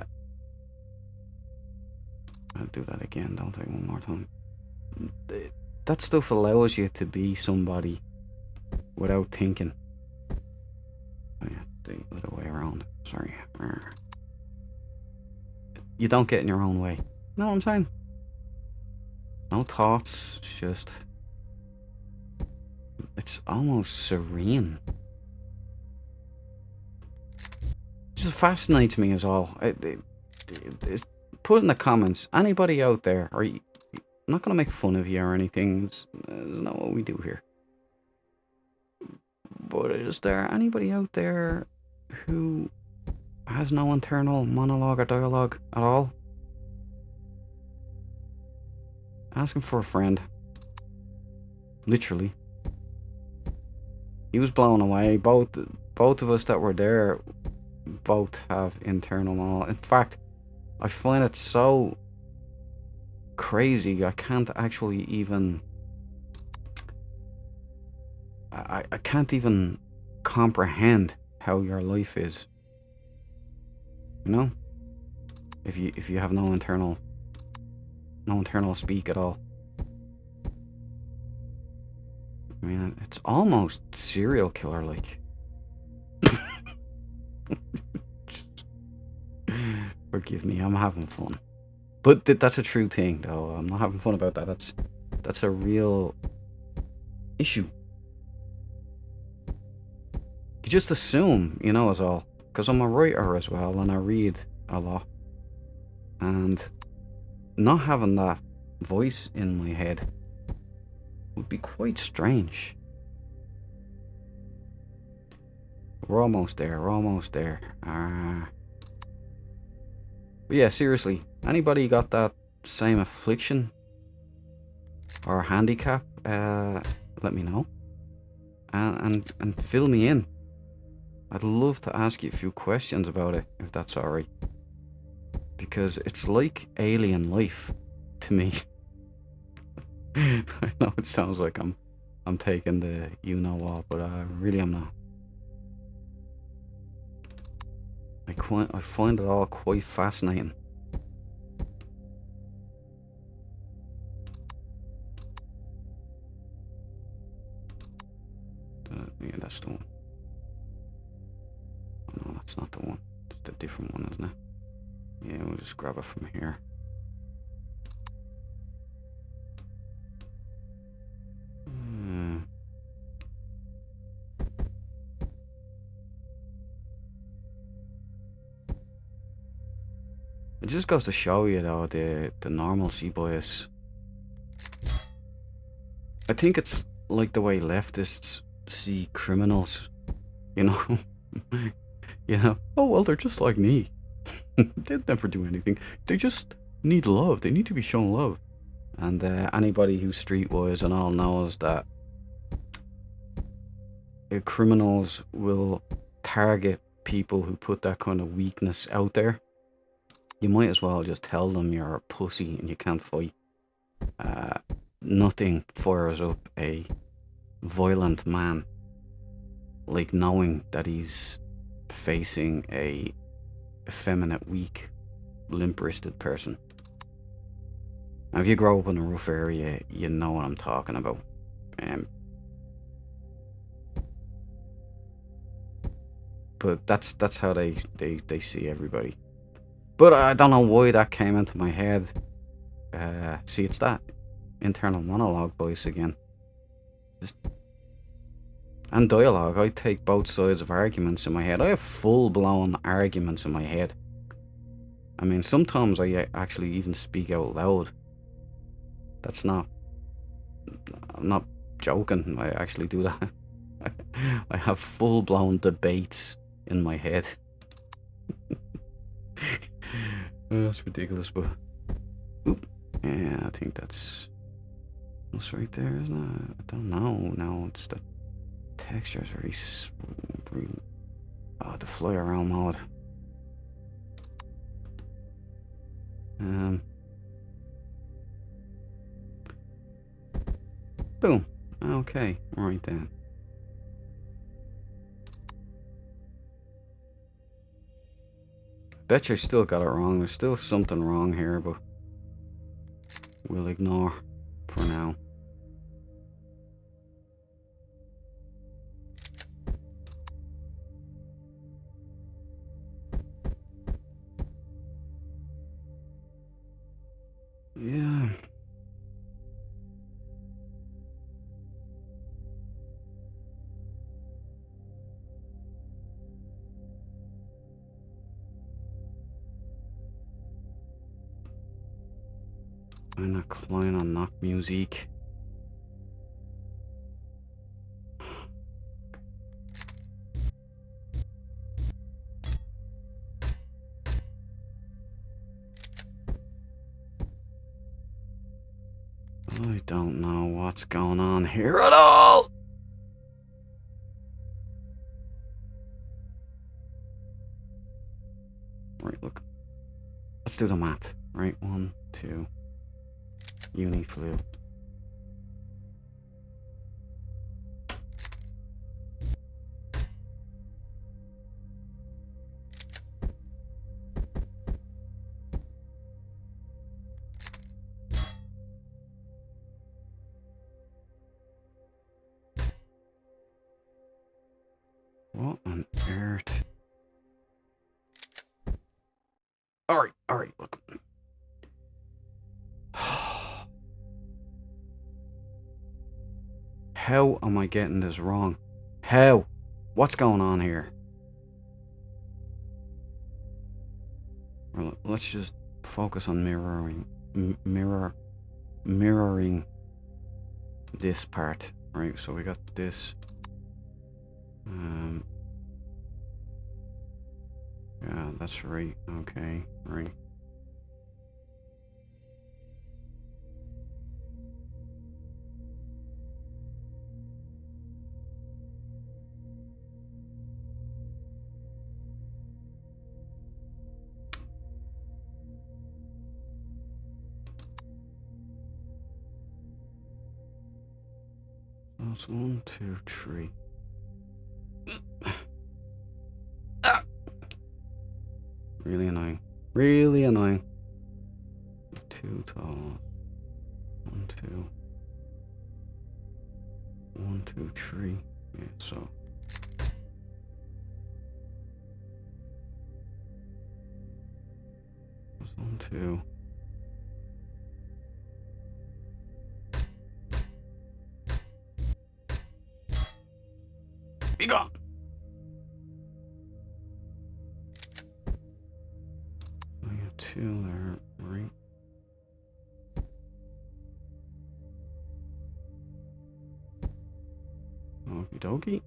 do that again, don't I, one more time. That stuff allows you to be somebody without thinking. Oh yeah, the other way around, sorry. You don't get in your own way. You know what I'm saying? No thoughts, just... It's almost serene. It just fascinates me as all. put in the comments, anybody out there, I'm not going to make fun of you or anything, it's not what we do here. But is there anybody out there who has no internal monologue or dialogue at all? Asking for a friend. Literally. He was blown away. Both of us that were there both have internal monologue. In fact, I find it so crazy I can't actually even I can't even comprehend how your life is. You know? If you have no internal speak at all. I mean, it's almost serial killer like. Forgive me, I'm having fun. But that's a true thing, though. I'm not having fun about that. That's a real issue. You just assume, you know, is all. Because I'm a writer as well, and I read a lot. And not having that voice in my head would be quite strange. We're almost there. But yeah, seriously, anybody got that same affliction or handicap? Let me know. And fill me in. I'd love to ask you a few questions about it, if that's alright. Because it's like alien life to me. I know it sounds like I'm taking the you-know-what, but I really am not. I find it all quite fascinating. Yeah, that's the one. Oh, no, that's not the one. It's the different one, isn't it? Yeah, we'll just grab it from here. It just goes to show you, though, the normalcy bias. I think it's like the way leftists see criminals, you know? You know, oh, well, they're just like me. They'd never do anything. They just need love. They need to be shown love. And anybody who's streetwise and all knows that criminals will target people who put that kind of weakness out there. You might as well just tell them you're a pussy and you can't fight. Nothing fires up a violent man like knowing that he's facing a effeminate, weak, limp-wristed person. Now, if you grow up in a rough area, you know what I'm talking about. But that's how they see everybody. But I don't know why that came into my head. See, it's that internal monologue voice again. And dialogue. I take both sides of arguments in my head. I have full-blown arguments in my head. I mean, sometimes I actually even speak out loud. That's not... I'm not joking. I actually do that. I have full-blown debates in my head. That's ridiculous, but... Oop. Yeah, I think that's right there, isn't it? I don't know. No, it's the texture is very... Oh, the fly around mode. Boom. Okay, right then. Bet you still got it wrong. There's still something wrong here, but we'll ignore for now. Yeah. Einer kleiner Nachtmusik. I don't know what's going on here at all. Right, look. Let's do the math. Right, 1, 2. Uni flu. What on earth? Alright, look. How am I getting this wrong? How? What's going on here? Well, let's just focus on mirroring this part. Right, so we got this. Yeah, that's right. Okay, right. That's 1, 2, 3. Really annoying. Really annoying. 2 tall. 1, 2. 1, 2, 3. Yeah, so. That's 1, 2. Be gone. So I got 2 there, right? Okie dokie.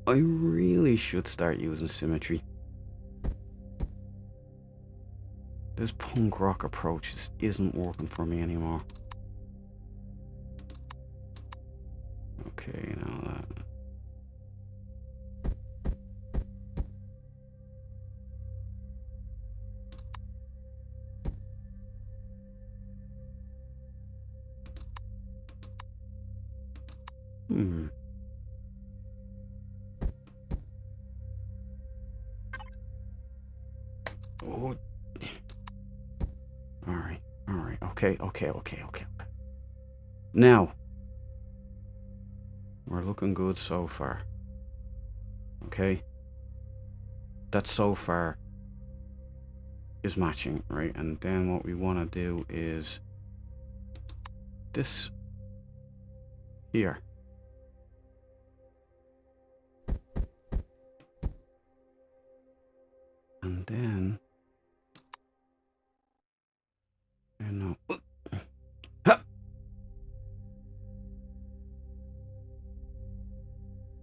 I really should start using symmetry. This punk rock approach just isn't working for me anymore. Okay, now that. Oh. Alright. Okay. Now. We're looking good so far. Okay? That so far is matching, right? And then what we want to do is this here. And then no.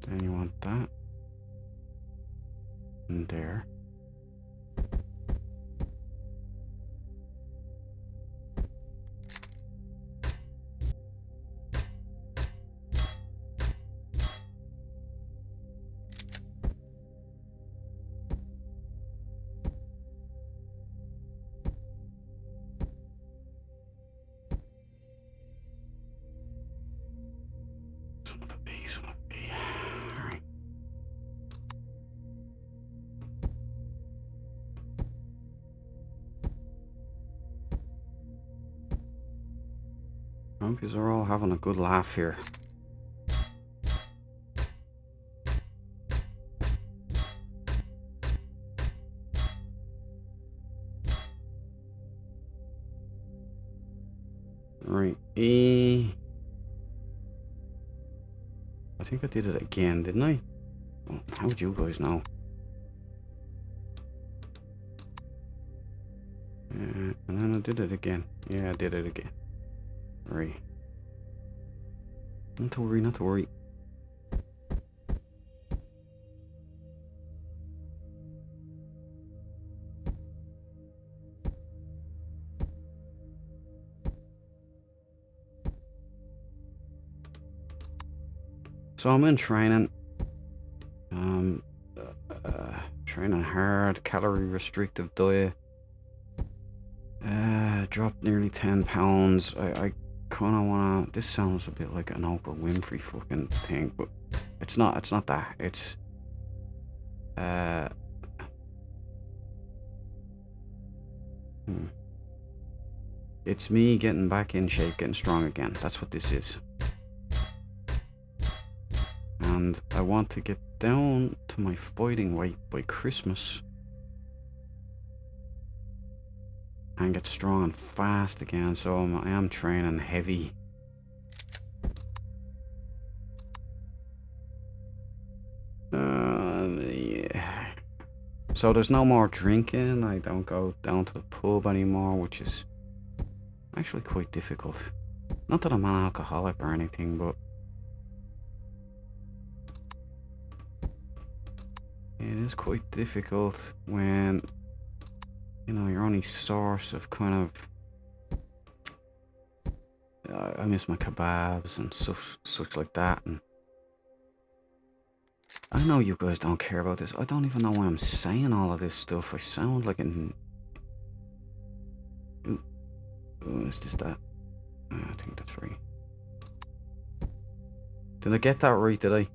Then you want that in there. Son of a bee. All right. I hope you're all having a good laugh here. Right, I think I did it again, didn't I? How would you guys know? And then I did it again. Yeah, I did it again. Right. Not to worry, not to worry. So I'm in training. Training hard, calorie restrictive diet. Dropped nearly 10 pounds. I kind of wanna. This sounds a bit like an Oprah Winfrey fucking thing, but it's not. It's not that. It's It's me getting back in shape, getting strong again. That's what this is. And I want to get down to my fighting weight by Christmas. And get strong and fast again, so I am training heavy. Yeah. So there's no more drinking. I don't go down to the pub anymore, which is actually quite difficult. Not that I'm an alcoholic or anything, but it is quite difficult when, you know, your only source of kind of... I miss my kebabs and stuff, such like that. And I know you guys don't care about this. I don't even know why I'm saying all of this stuff. I sound like an... Ooh, is this that? I think that's right. Did I get that right, did I?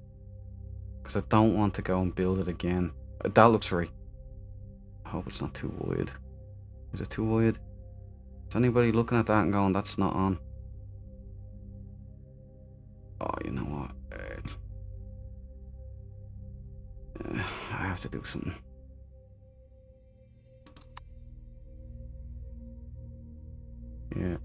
Because I don't want to go and build it again. That looks right. I hope it's not too wide. Is it too wide? Is anybody looking at that and going, that's not on? Oh, you know what? I have to do something. Yeah.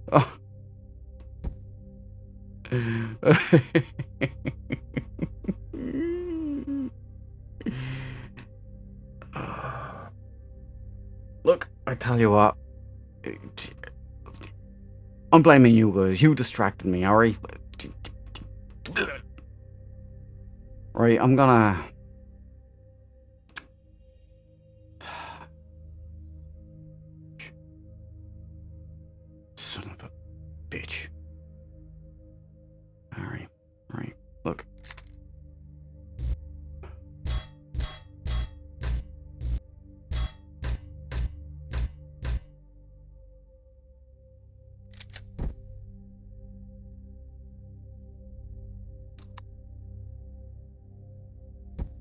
Oh. Look, I tell you what. I'm blaming you guys. You distracted me, alright? Right, I'm gonna... Son of a bitch. Alright, right. Look.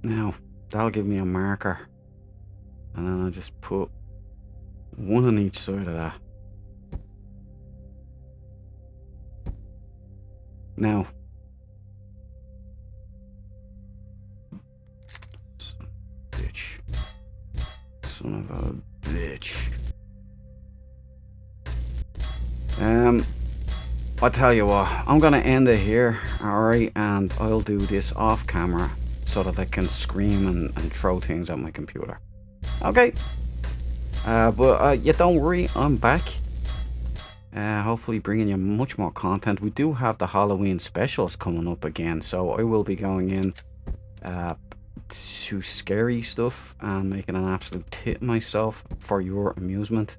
Now, that'll give me a marker. And then I'll just put one on each side of that. Now, son of a bitch. Son of a bitch. I'll tell you what, I'm gonna end it here, alright, and I'll do this off camera so that I can scream and throw things at my computer. Okay. But yeah, don't worry, I'm back. Hopefully bringing you much more content. We do have the Halloween specials coming up again, so I will be going in to scary stuff and making an absolute tit myself for your amusement.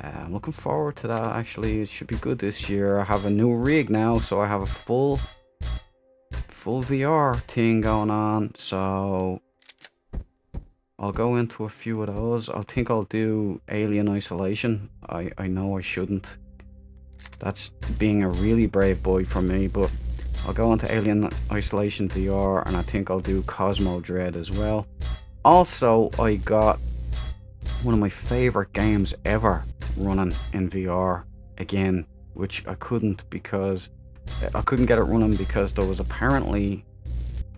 I'm looking forward to that. Actually, it should be good this year. I have a new rig now, so I have a full VR thing going on, so I'll go into a few of those. I think I'll do Alien Isolation. I know I shouldn't. That's being a really brave boy from me, but I'll go into Alien Isolation VR, and I think I'll do Cosmo Dread as well. Also, I got one of my favorite games ever running in VR again, which I couldn't because I couldn't get it running because there was apparently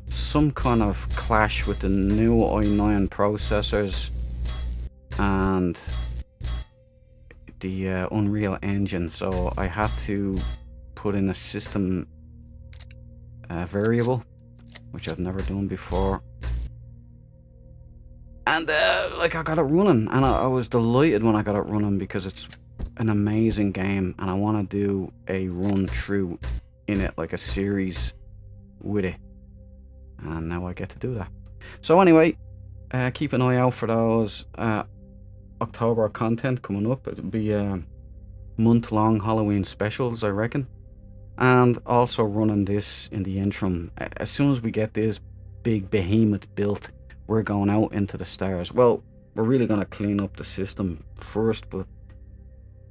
some kind of clash with the new i9 processors and the Unreal Engine, so I had to put in a system variable, which I've never done before, and like I got it running, and I was delighted when I got it running because it's an amazing game, and I want to do a run through in it, like a series with it, and now I get to do that. So anyway, keep an eye out for those October content coming up. It'll be month-long Halloween specials, I reckon, and also running this in the interim. As soon as we get this big behemoth built, we're going out into the stars. Well, we're really going to clean up the system first, but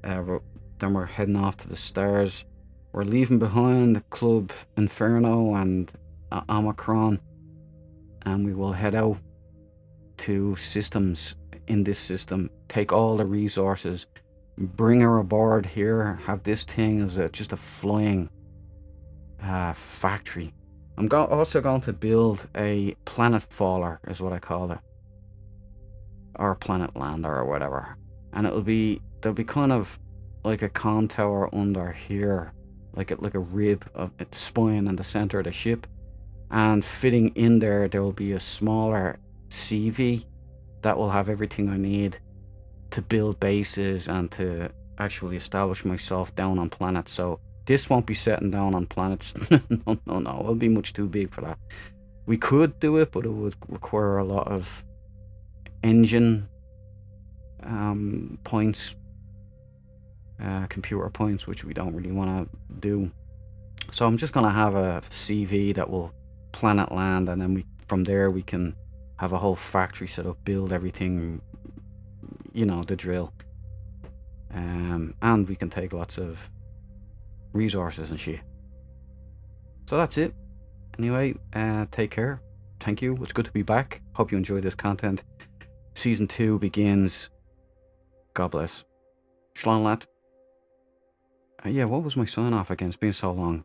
then we're heading off to the stars. We're leaving behind Club Inferno and Omicron, and we will head out to systems in this system, take all the resources, bring her aboard here, have this thing as just a flying factory. I'm also going to build a planet faller, is what I call it, or planet lander or whatever, and there'll be kind of like a con tower under here, like a rib of its spine in the center of the ship, and fitting in there will be a smaller CV that will have everything I need to build bases and to actually establish myself down on planets. So this won't be setting down on planets. no, it'll be much too big for that. We could do it, but it would require a lot of engine points, computer points, which we don't really want to do. So I'm just going to have a CV that will planet land, and then from there we can have a whole factory set up, build everything, you know, the drill, and we can take lots of resources and shit. So that's it. Anyway, take care. Thank you. It's good to be back. Hope you enjoyed this content. Season 2 begins. God bless. Shlán Lat. Yeah, what was my sign off again? It's been so long.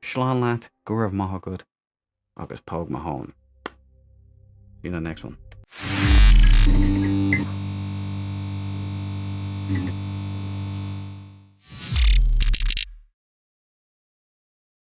Shlán Lat, Gurav Mahagud, August Pog Mahone. See you in the next one.